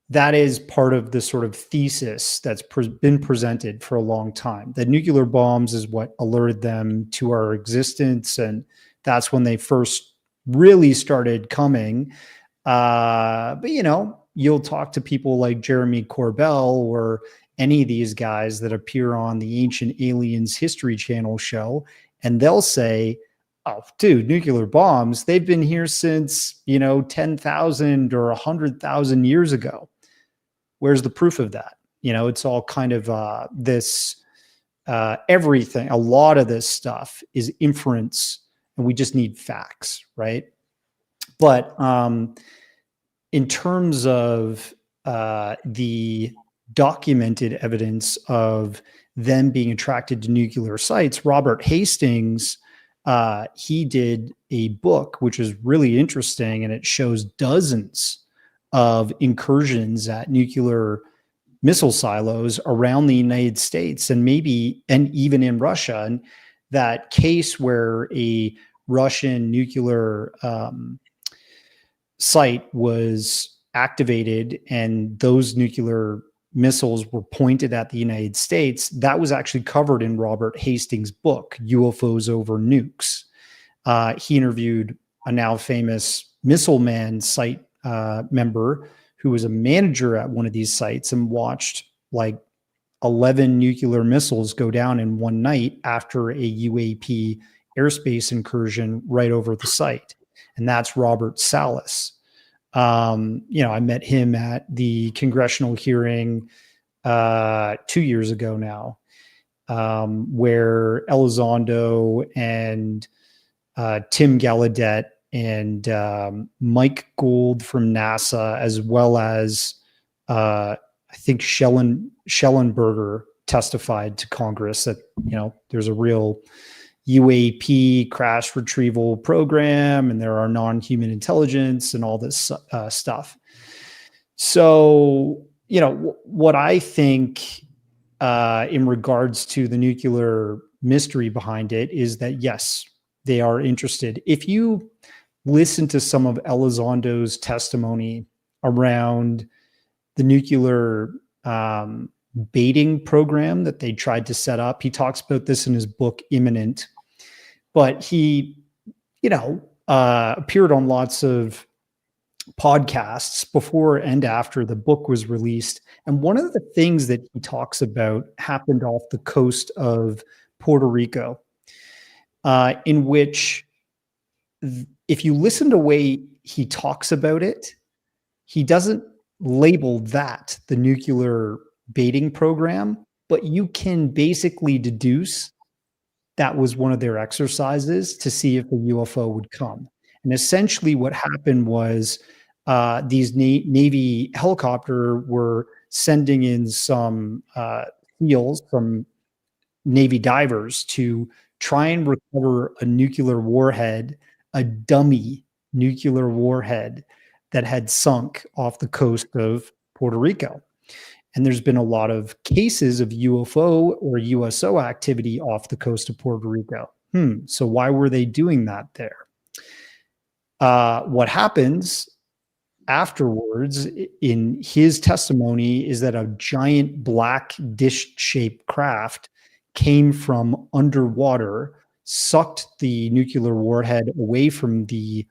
that is part of the sort of thesis that's been presented for a long time. That nuclear bombs is what alerted them to our existence, and that's when they first really started coming. But you'll talk to people like Jeremy Corbell or any of these guys that appear on the Ancient Aliens History Channel show, and they'll say, oh, dude, nuclear bombs, they've been here since, 10,000 or 100,000 years ago. Where's the proof of that? It's all kind of this, everything, a lot of this stuff is inference, and we just need facts, right? But in terms of the documented evidence of them being attracted to nuclear sites, Robert Hastings, he did a book which is really interesting, and it shows dozens of incursions at nuclear missile silos around the United States, and even in Russia. And that case where a Russian nuclear site was activated and those nuclear missiles were pointed at the United States, that was actually covered in Robert Hastings' book, UFOs Over Nukes. He interviewed a now famous Missile Man site member who was a manager at one of these sites and watched like 11 nuclear missiles go down in one night after a UAP airspace incursion right over the site. And that's Robert Salas. I met him at the congressional hearing 2 years ago now, where Elizondo and Tim Gallaudet and Mike Gould from NASA, as well as I think Schellenberger, testified to Congress that there's a real UAP crash retrieval program, and there are non-human intelligence and all this stuff. So, what I think in regards to the nuclear mystery behind it is that, yes, they are interested. If you listen to some of Elizondo's testimony around the nuclear baiting program that they tried to set up, he talks about this in his book, Imminent. But he, appeared on lots of podcasts before and after the book was released. And one of the things that he talks about happened off the coast of Puerto Rico, in which, if you listen to the way he talks about it, he doesn't label that the nuclear baiting program, but you can basically deduce that was one of their exercises to see if a UFO would come. And essentially what happened was these Navy helicopter were sending in some SEALs, some Navy divers, to try and recover a nuclear warhead, a dummy nuclear warhead that had sunk off the coast of Puerto Rico. And there's been a lot of cases of UFO or USO activity off the coast of Puerto Rico. So why were they doing that there? What happens afterwards in his testimony is that a giant black dish-shaped craft came from underwater, sucked the nuclear warhead away from the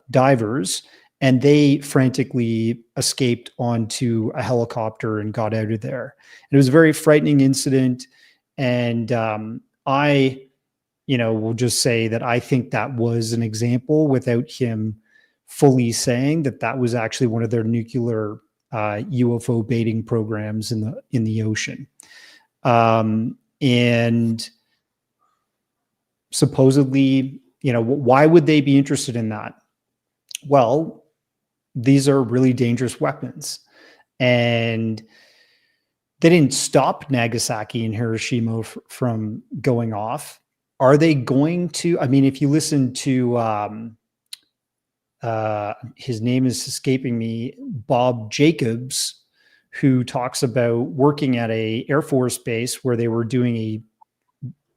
divers, and they frantically escaped onto a helicopter and got out of there. And it was a very frightening incident. And I, will just say that I think that was an example, without him fully saying that was actually one of their nuclear UFO baiting programs in the ocean. And supposedly, why would they be interested in that? Well, these are really dangerous weapons, and they didn't stop Nagasaki and Hiroshima from going off. Are they going to? I mean, if you listen to his name is escaping me, Bob Jacobs, who talks about working at a Air Force base where they were doing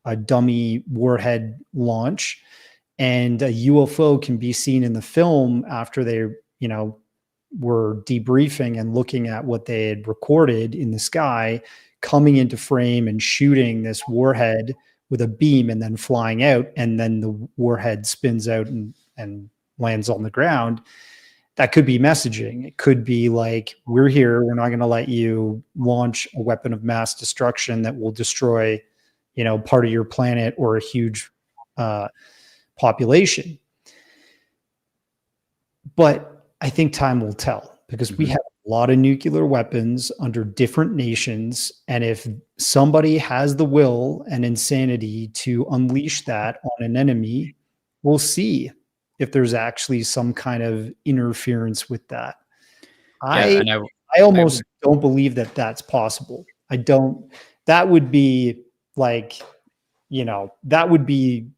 a dummy warhead launch, and a UFO can be seen in the film after they, were debriefing and looking at what they had recorded in the sky, coming into frame and shooting this warhead with a beam and then flying out, and then the warhead spins out and lands on the ground. That could be messaging. It could be like, we're here, we're not going to let you launch a weapon of mass destruction that will destroy, part of your planet or a huge population. But I think time will tell, because we have a lot of nuclear weapons under different nations. And if somebody has the will and insanity to unleash that on an enemy, we'll see if there's actually some kind of interference with that. I almost don't believe that that's possible. I don't. That would be like, that would be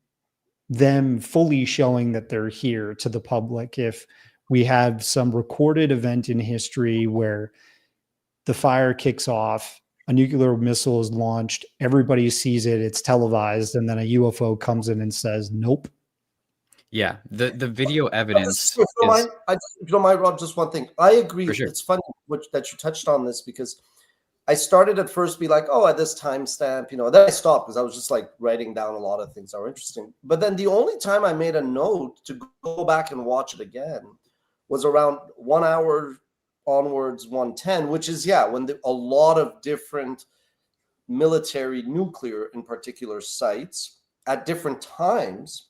them fully showing that they're here to the public. If we have some recorded event in history where the fire kicks off, a nuclear missile is launched, everybody sees it, it's televised, and then a UFO comes in and says, nope. Yeah, the video evidence. If you don't mind, Rob, just one thing. I agree. Sure. It's funny that you touched on this, because I started at first be like, oh, at this timestamp, then I stopped because I was just like writing down a lot of things that were interesting. But then the only time I made a note to go back and watch it again was around 1 hour onwards, 1:10, which is, when a lot of different military nuclear in particular sites at different times,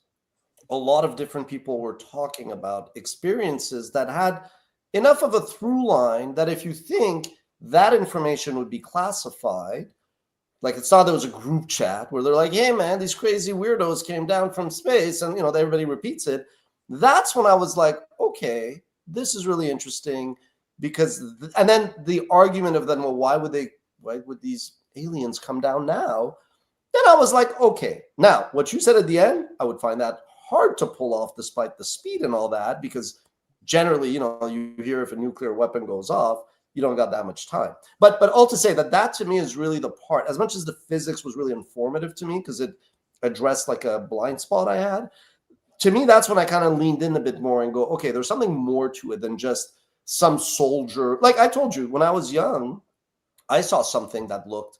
a lot of different people were talking about experiences that had enough of a through line that if you think that information would be classified, like it's not there was a group chat where they're like, hey man, these crazy weirdos came down from space, and everybody repeats it. That's when I was like, okay, this is really interesting, because and then the argument of then, well, why would these aliens come down now? Then I was like, okay, now what you said at the end, I would find that hard to pull off despite the speed and all that, because generally, you hear if a nuclear weapon goes off, you don't got that much time. But all to say that to me is really the part, as much as the physics was really informative to me because it addressed like a blind spot I had. To me, that's when I kind of leaned in a bit more and go, okay, there's something more to it than just some soldier. Like I told you, when I was young, I saw something that looked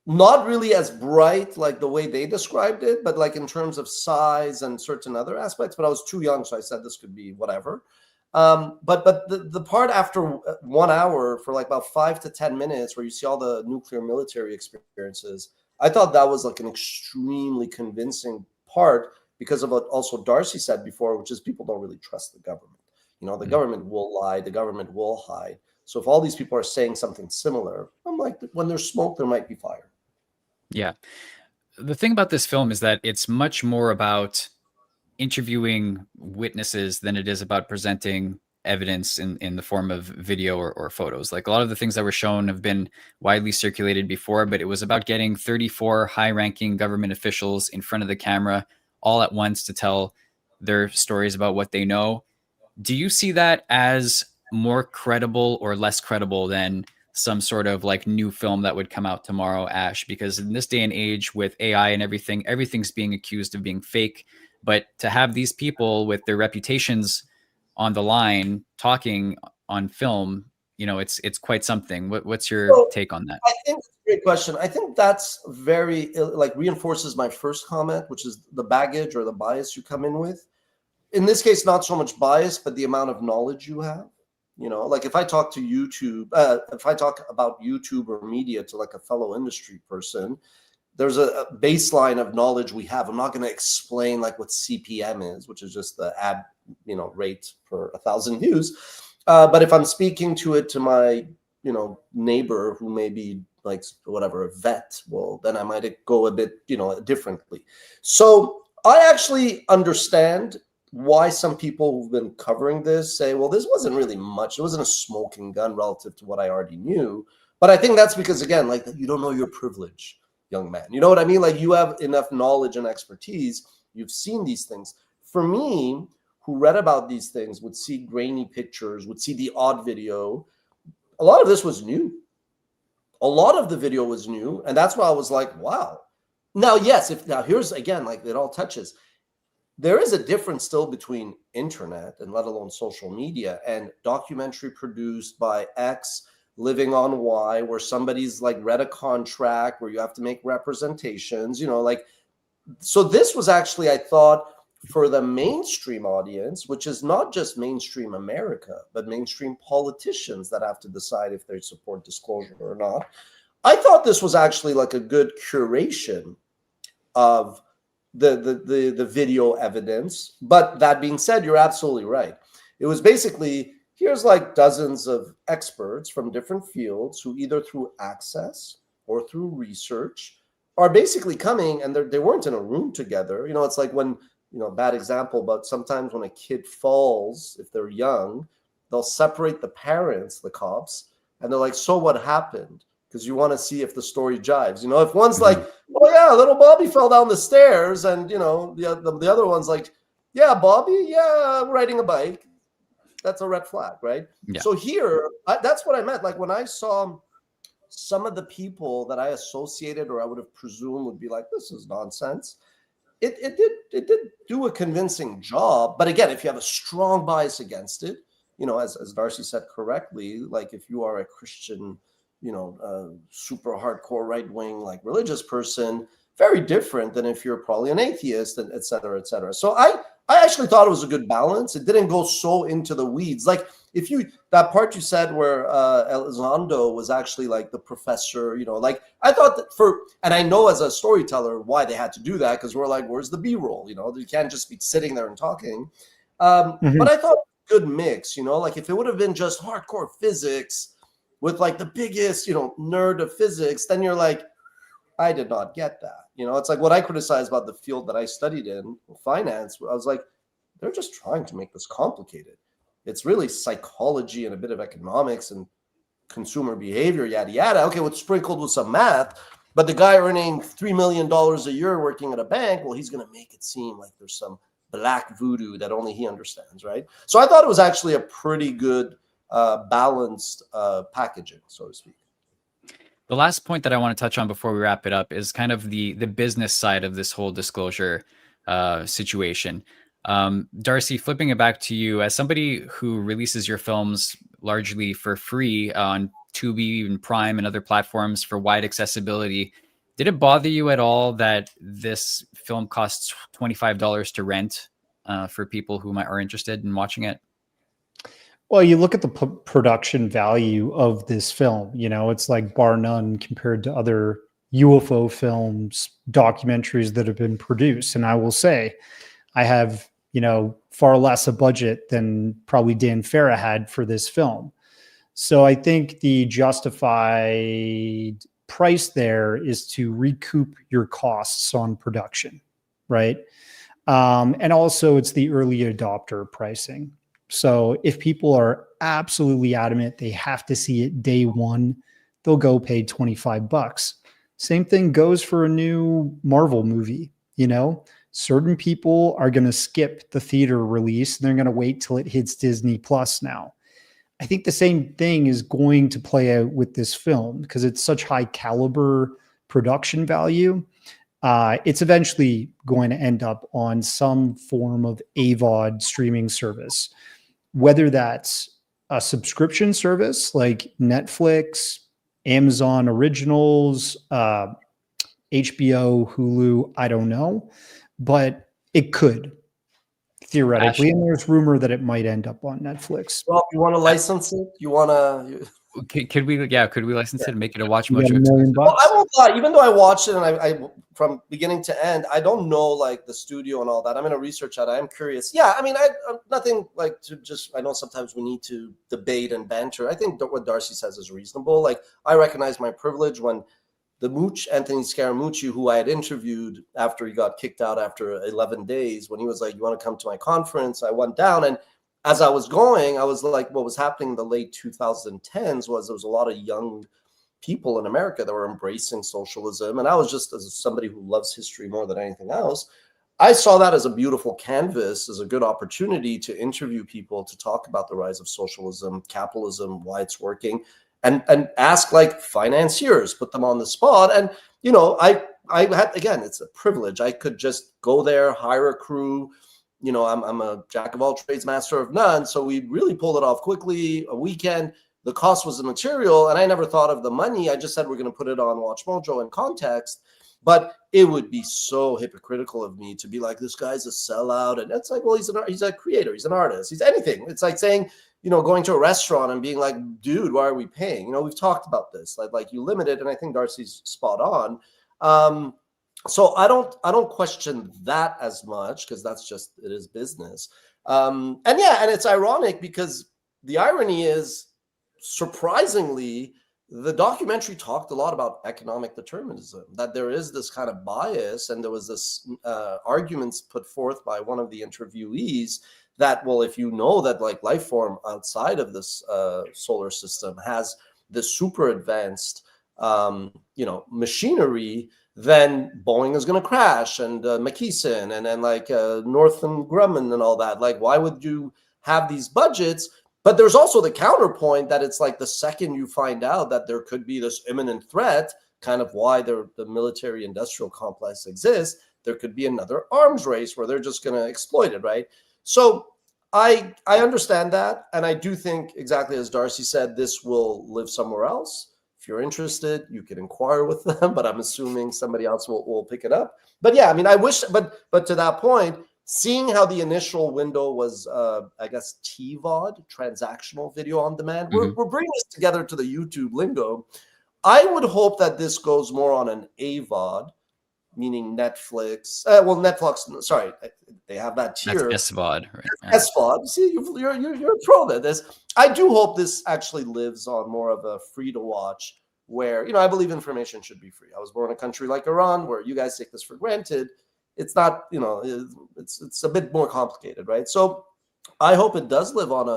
not really as bright like the way they described it, but like in terms of size and certain other aspects. But I was too young, so I said this could be whatever. But the part after 1 hour for like about 5 to 10 minutes where you see all the nuclear military experiences, I thought that was like an extremely convincing part because of what also Darcy said before, which is people don't really trust the government. The government will lie, the government will hide. So if all these people are saying something similar, I'm like, when there's smoke, there might be fire. Yeah. The thing about this film is that it's much more about interviewing witnesses than it is about presenting evidence in the form of video or photos. Like a lot of the things that were shown have been widely circulated before, but it was about getting 34 high-ranking government officials in front of the camera all at once to tell their stories about what they know. Do you see that as more credible or less credible than some sort of like new film that would come out tomorrow, Ash? Because in this day and age with AI and everything's being accused of being fake. But to have these people with their reputations on the line talking on film, it's quite something. What's your take on that? I think it's a great question. I think that's very reinforces my first comment, which is the baggage or the bias you come in with. in this case, not so much bias, but the amount of knowledge you have. You know, like if I talk to YouTube, if I talk about YouTube or media to like a fellow industry person, there's a baseline of knowledge we have. I'm not going to explain like what CPM is, which is just the ad, you know, rate per 1,000 views. But if I'm speaking to my, you know, neighbor who may be like whatever, a vet, well, then I might go a bit, you know, differently. So I actually understand why some people who've been covering this say, well, this wasn't really much. It wasn't a smoking gun relative to what I already knew. But I think that's because, again, like you don't know your privilege, young man. You know what I mean? Like you have enough knowledge and expertise. You've seen these things. For me, who read about these things, would see grainy pictures, would see the odd video. A lot of this was new. A lot of the video was new. And that's why I was like, wow. Now, yes, now here's again, like it all touches. There is a difference still between internet and let alone social media and documentary produced by X living on Y, where somebody's like read a contract where you have to make representations, you know, like, so this was actually, I thought, for the mainstream audience, which is not just mainstream America, but mainstream politicians that have to decide if they support disclosure or not. I thought this was actually like a good curation of the video evidence. But that being said, you're absolutely right. It was basically, here's like dozens of experts from different fields who either through access or through research are basically coming, and they weren't in a room together. You know, it's like when, you know, bad example, but sometimes when a kid falls, if they're young, they'll separate the parents, the cops, and they're like, so what happened? Because you want to see if the story jives. You know, if one's like, oh yeah, little Bobby fell down the stairs, and you know, the other one's like, yeah, Bobby, yeah, riding a bike, that's a red flag, right? Yeah. So here, that's what I meant. Like when I saw some of the people that I associated or I would have presumed would be like, this is nonsense. It did do a convincing job. But again, if you have a strong bias against it, you know, as Darcy said correctly, like if you are a Christian, you know, super hardcore right-wing, like religious person, very different than if you're probably an atheist, and et cetera, et cetera. So I actually thought it was a good balance. It didn't go so into the weeds. Like if you, that part you said where Elizondo was actually like the professor, you know, like I thought that and I know as a storyteller why they had to do that, because we're like, where's the B-roll? You know, you can't just be sitting there and talking. But I thought good mix, you know, like if it would have been just hardcore physics with like the biggest, you know, nerd of physics, then you're like, I did not get that. You know, it's like what I criticize about the field that I studied in, finance. I was like, they're just trying to make this complicated. It's really psychology and a bit of economics and consumer behavior, yada, yada. Okay, what's sprinkled with some math, but the guy earning $3 million a year working at a bank, well, he's going to make it seem like there's some black voodoo that only he understands, right? So I thought it was actually a pretty good balanced packaging, so to speak. The last point that I want to touch on before we wrap it up is kind of the business side of this whole disclosure situation. Darcy, flipping it back to you, as somebody who releases your films largely for free on Tubi and Prime and other platforms for wide accessibility, did it bother you at all that this film costs $25 to rent for people who are interested in watching it? Well, you look at the production value of this film, you know, it's like bar none compared to other UFO films, documentaries that have been produced. And I will say, I have, you know, far less a budget than probably Dan Farah had for this film. So I think the justified price there is to recoup your costs on production, right? And also it's the early adopter pricing. So if people are absolutely adamant they have to see it day one, they'll go pay $25. Same thing goes for a new Marvel movie. You know, certain people are going to skip the theater release and they're going to wait till it hits Disney Plus now. I think the same thing is going to play out with this film because it's such high caliber production value. It's eventually going to end up on some form of AVOD streaming service, whether that's a subscription service like Netflix, Amazon Originals, HBO, Hulu, I don't know, but it could. theoretically, and there's rumor that it might end up on Netflix. Well, you want to license it? You want to? Could we license it and make it a You got WatchMojo $1 million exclusive? Well, I won't lie. Even though I watched it and I from beginning to end, I don't know like the studio and all that. I'm going to research that. I'm curious. Yeah, I mean, I'm nothing like to just. I know sometimes we need to debate and banter. I think what Darcy says is reasonable. Like I recognize my privilege when the Mooch, Anthony Scaramucci, who I had interviewed after he got kicked out after 11 days, when he was like, "You want to come to my conference?" I went down and. As I was going, I was like, what was happening in the late 2010s was there was a lot of young people in America that were embracing socialism. And I was just, as somebody who loves history more than anything else, I saw that as a beautiful canvas, as a good opportunity to interview people, to talk about the rise of socialism, capitalism, why it's working, and ask like financiers, put them on the spot. And, you know, I had, again, it's a privilege. I could just go there, hire a crew. You know, I'm a jack of all trades, master of none. So we really pulled it off quickly, a weekend. The cost was the material, and I never thought of the money. I just said we're going to put it on WatchMojo in context. But it would be so hypocritical of me to be like, this guy's a sellout. And it's like, well, he's a creator. He's an artist. He's anything. It's like saying, you know, going to a restaurant and being like, dude, why are we paying? You know, we've talked about this. Like you limit it, and I think Darcy's spot on. So I don't question that as much because that's just, it is business. And it's ironic because the irony is, surprisingly, the documentary talked a lot about economic determinism, that there is this kind of bias. And there was this arguments put forth by one of the interviewees that, well, if you know that like life form outside of this solar system has this super advanced, machinery, then Boeing is going to crash, and McKesson, and then like Northrop Grumman and all that. Like, why would you have these budgets? But there's also the counterpoint that it's like the second you find out that there could be this imminent threat, kind of why the military industrial complex exists, there could be another arms race where they're just going to exploit it, right? So I understand that, and I do think, exactly as Darcy said, this will live somewhere else. If you're interested, you can inquire with them, but I'm assuming somebody else will pick it up. But yeah, I mean, I wish, but to that point, seeing how the initial window was, I guess, TVOD, transactional video on demand, we're bringing this together to the YouTube lingo. I would hope that this goes more on an AVOD, meaning Netflix. Netflix, sorry, they have that tier. That's SVOD, right? SVOD. See, you're a pro at this. I do hope this actually lives on more of a free to watch, where, you know, I believe information should be free. I was born in a country like Iran where you guys take this for granted. It's not, you know, it's a bit more complicated, right? So I hope it does live on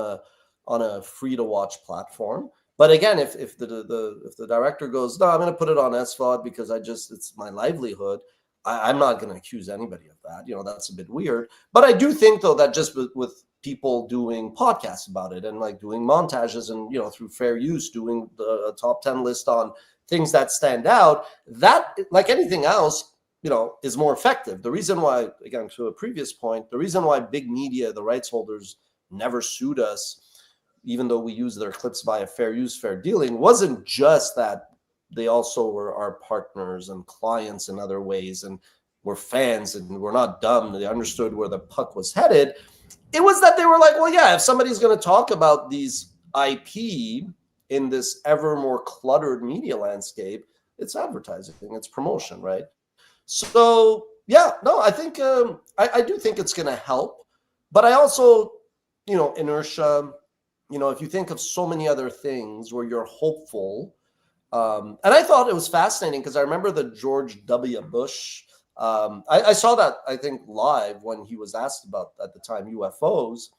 a free to watch platform. But again, if the director goes, no, I'm going to put it on SVOD because it's my livelihood, I'm not going to accuse anybody of that. You know, that's a bit weird. But I do think, though, that just with people doing podcasts about it and like doing montages and, you know, through fair use, doing the top 10 list on things that stand out, that, like anything else, you know, is more effective. The reason why, again, to a previous point, the reason why big media, the rights holders, never sued us, even though we use their clips via fair use, fair dealing, wasn't just that they also were our partners and clients in other ways, and were fans, and we're not dumb. They understood where the puck was headed. It was that they were like, well, yeah, if somebody's going to talk about these IP in this ever more cluttered media landscape, it's advertising, it's promotion, right? So, yeah, no, I think I do think it's going to help. But I also, you know, inertia, you know, if you think of so many other things where you're hopeful, and I thought it was fascinating because I remember the George W. Bush. I saw that, I think, live when he was asked about, at the time, UFOs.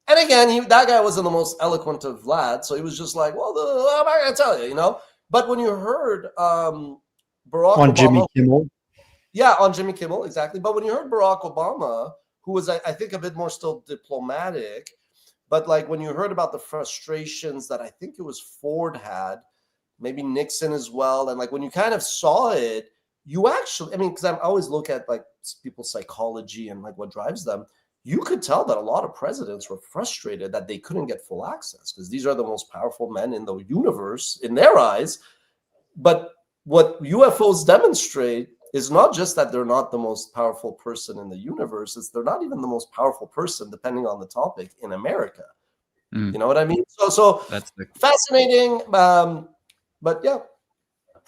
And again, that guy wasn't the most eloquent of lads. So he was just like, well, what am I going to tell you, you know? But when you heard Barack on Obama, Jimmy Kimmel. Yeah, on Jimmy Kimmel, exactly. But when you heard Barack Obama, who was, I think, a bit more still diplomatic, but like when you heard about the frustrations that I think it was Ford had, maybe Nixon as well, and like when you kind of saw it, you actually, I mean, because I always look at like people's psychology and like what drives them, you could tell that a lot of presidents were frustrated that they couldn't get full access because these are the most powerful men in the universe in their eyes. But what UFOs demonstrate is not just that they're not the most powerful person in the universe, it's they're not even the most powerful person, depending on the topic, in America. You know what I mean? So That's fascinating. But yeah.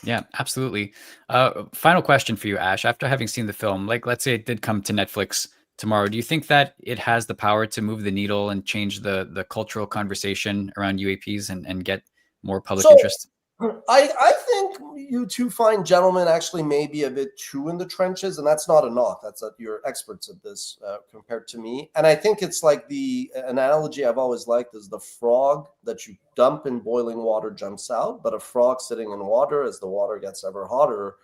Yeah, absolutely. Final question for you, Ash. After having seen the film, like let's say it did come to Netflix tomorrow, do you think that it has the power to move the needle and change the cultural conversation around UAPs and get more public interest? I think you two fine gentlemen actually may be a bit too in the trenches, and that's not a knock. That's you're experts at this compared to me. And I think it's like the analogy I've always liked is the frog that you dump in boiling water jumps out, but a frog sitting in water, as the water gets ever hotter,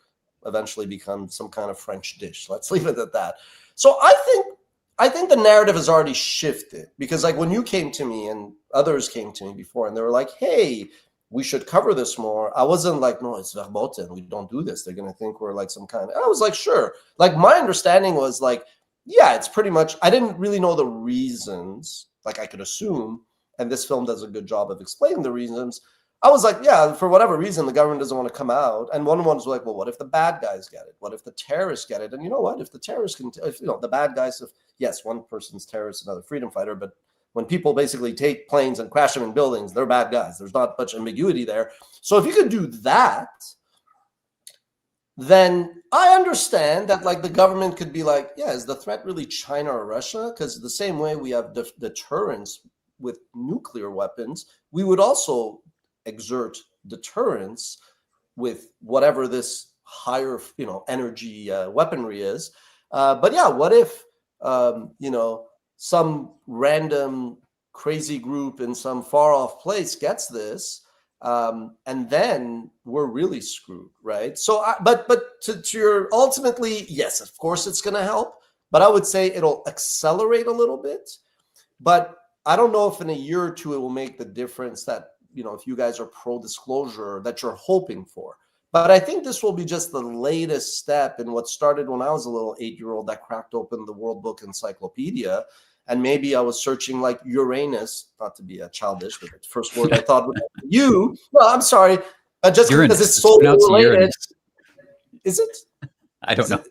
eventually becomes some kind of French dish. Let's leave it at that. So I think the narrative has already shifted, because like when you came to me and others came to me before and they were like, hey, we should cover this more, I wasn't like, no, it's verboten, we don't do this, they're going to think we're like some kind of, I was like, sure. Like my understanding was like, yeah, it's pretty much, I didn't really know the reasons, like I could assume, and this film does a good job of explaining the reasons. I was like, yeah, for whatever reason, the government doesn't want to come out. And one was like, well, what if the bad guys get it? What if the terrorists get it? And you know what? If the terrorists can, if, you know, the bad guys, if yes, one person's terrorist, another freedom fighter, but when people basically take planes and crash them in buildings, they're bad guys. There's not much ambiguity there. So if you could do that, then I understand that like the government could be like, yeah, is the threat really China or Russia? Because the same way we have deterrence with nuclear weapons, we would also exert deterrence with whatever this higher, you know, energy weaponry is. But yeah, what if, you know, some random crazy group in some far off place gets this, and then we're really screwed, right? So, but to your ultimately, yes, of course it's going to help, but I would say it'll accelerate a little bit. But I don't know if in a year or two it will make the difference that, you know, if you guys are pro disclosure that you're hoping for. But I think this will be just the latest step in what started when I was a little 8-year-old that cracked open the World Book Encyclopedia. And maybe I was searching like Uranus, not to be childish, but the first word I thought was you. Well, I'm sorry, just Uranus. because it's so related. Uranus. Is it? I don't know.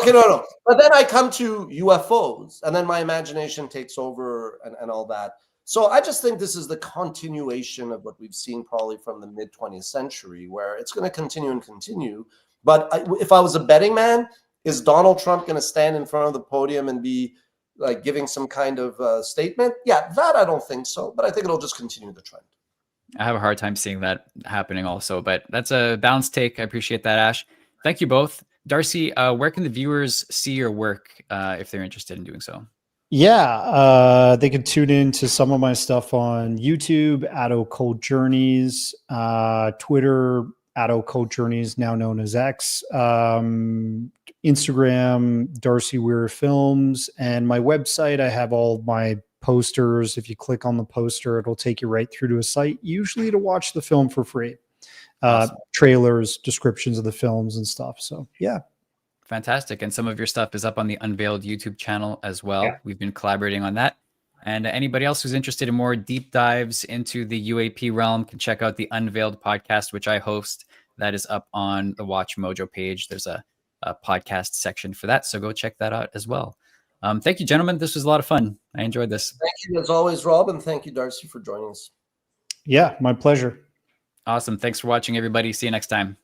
Okay, no. But then I come to UFOs, and then my imagination takes over and all that. So I just think this is the continuation of what we've seen probably from the mid 20th century, where it's going to continue and continue. But if I was a betting man, is Donald Trump going to stand in front of the podium and be like giving some kind of statement? Yeah, that I don't think so. But I think it'll just continue the trend. I have a hard time seeing that happening also, but that's a balanced take. I appreciate that, Ash. Thank you both. Darcy, where can the viewers see your work if they're interested in doing so? Yeah, they can tune in to some of my stuff on YouTube, at Occult Journeys, Twitter, at Occult Journeys, now known as X, Instagram, Darcy Weir Films, and my website. I have all my posters. If you click on the poster, it'll take you right through to a site, usually to watch the film for free. Awesome. Trailers, descriptions of the films and stuff. So, yeah. Fantastic. And some of your stuff is up on the Unveiled YouTube channel as well. Yeah. We've been collaborating on that. And anybody else who's interested in more deep dives into the UAP realm can check out the Unveiled podcast, which I host. That is up on the WatchMojo page. There's a podcast section for that. So go check that out as well. Thank you, gentlemen. This was a lot of fun. I enjoyed this. Thank you as always, Rob. And thank you, Darcy, for joining us. Yeah, my pleasure. Awesome. Thanks for watching, everybody. See you next time.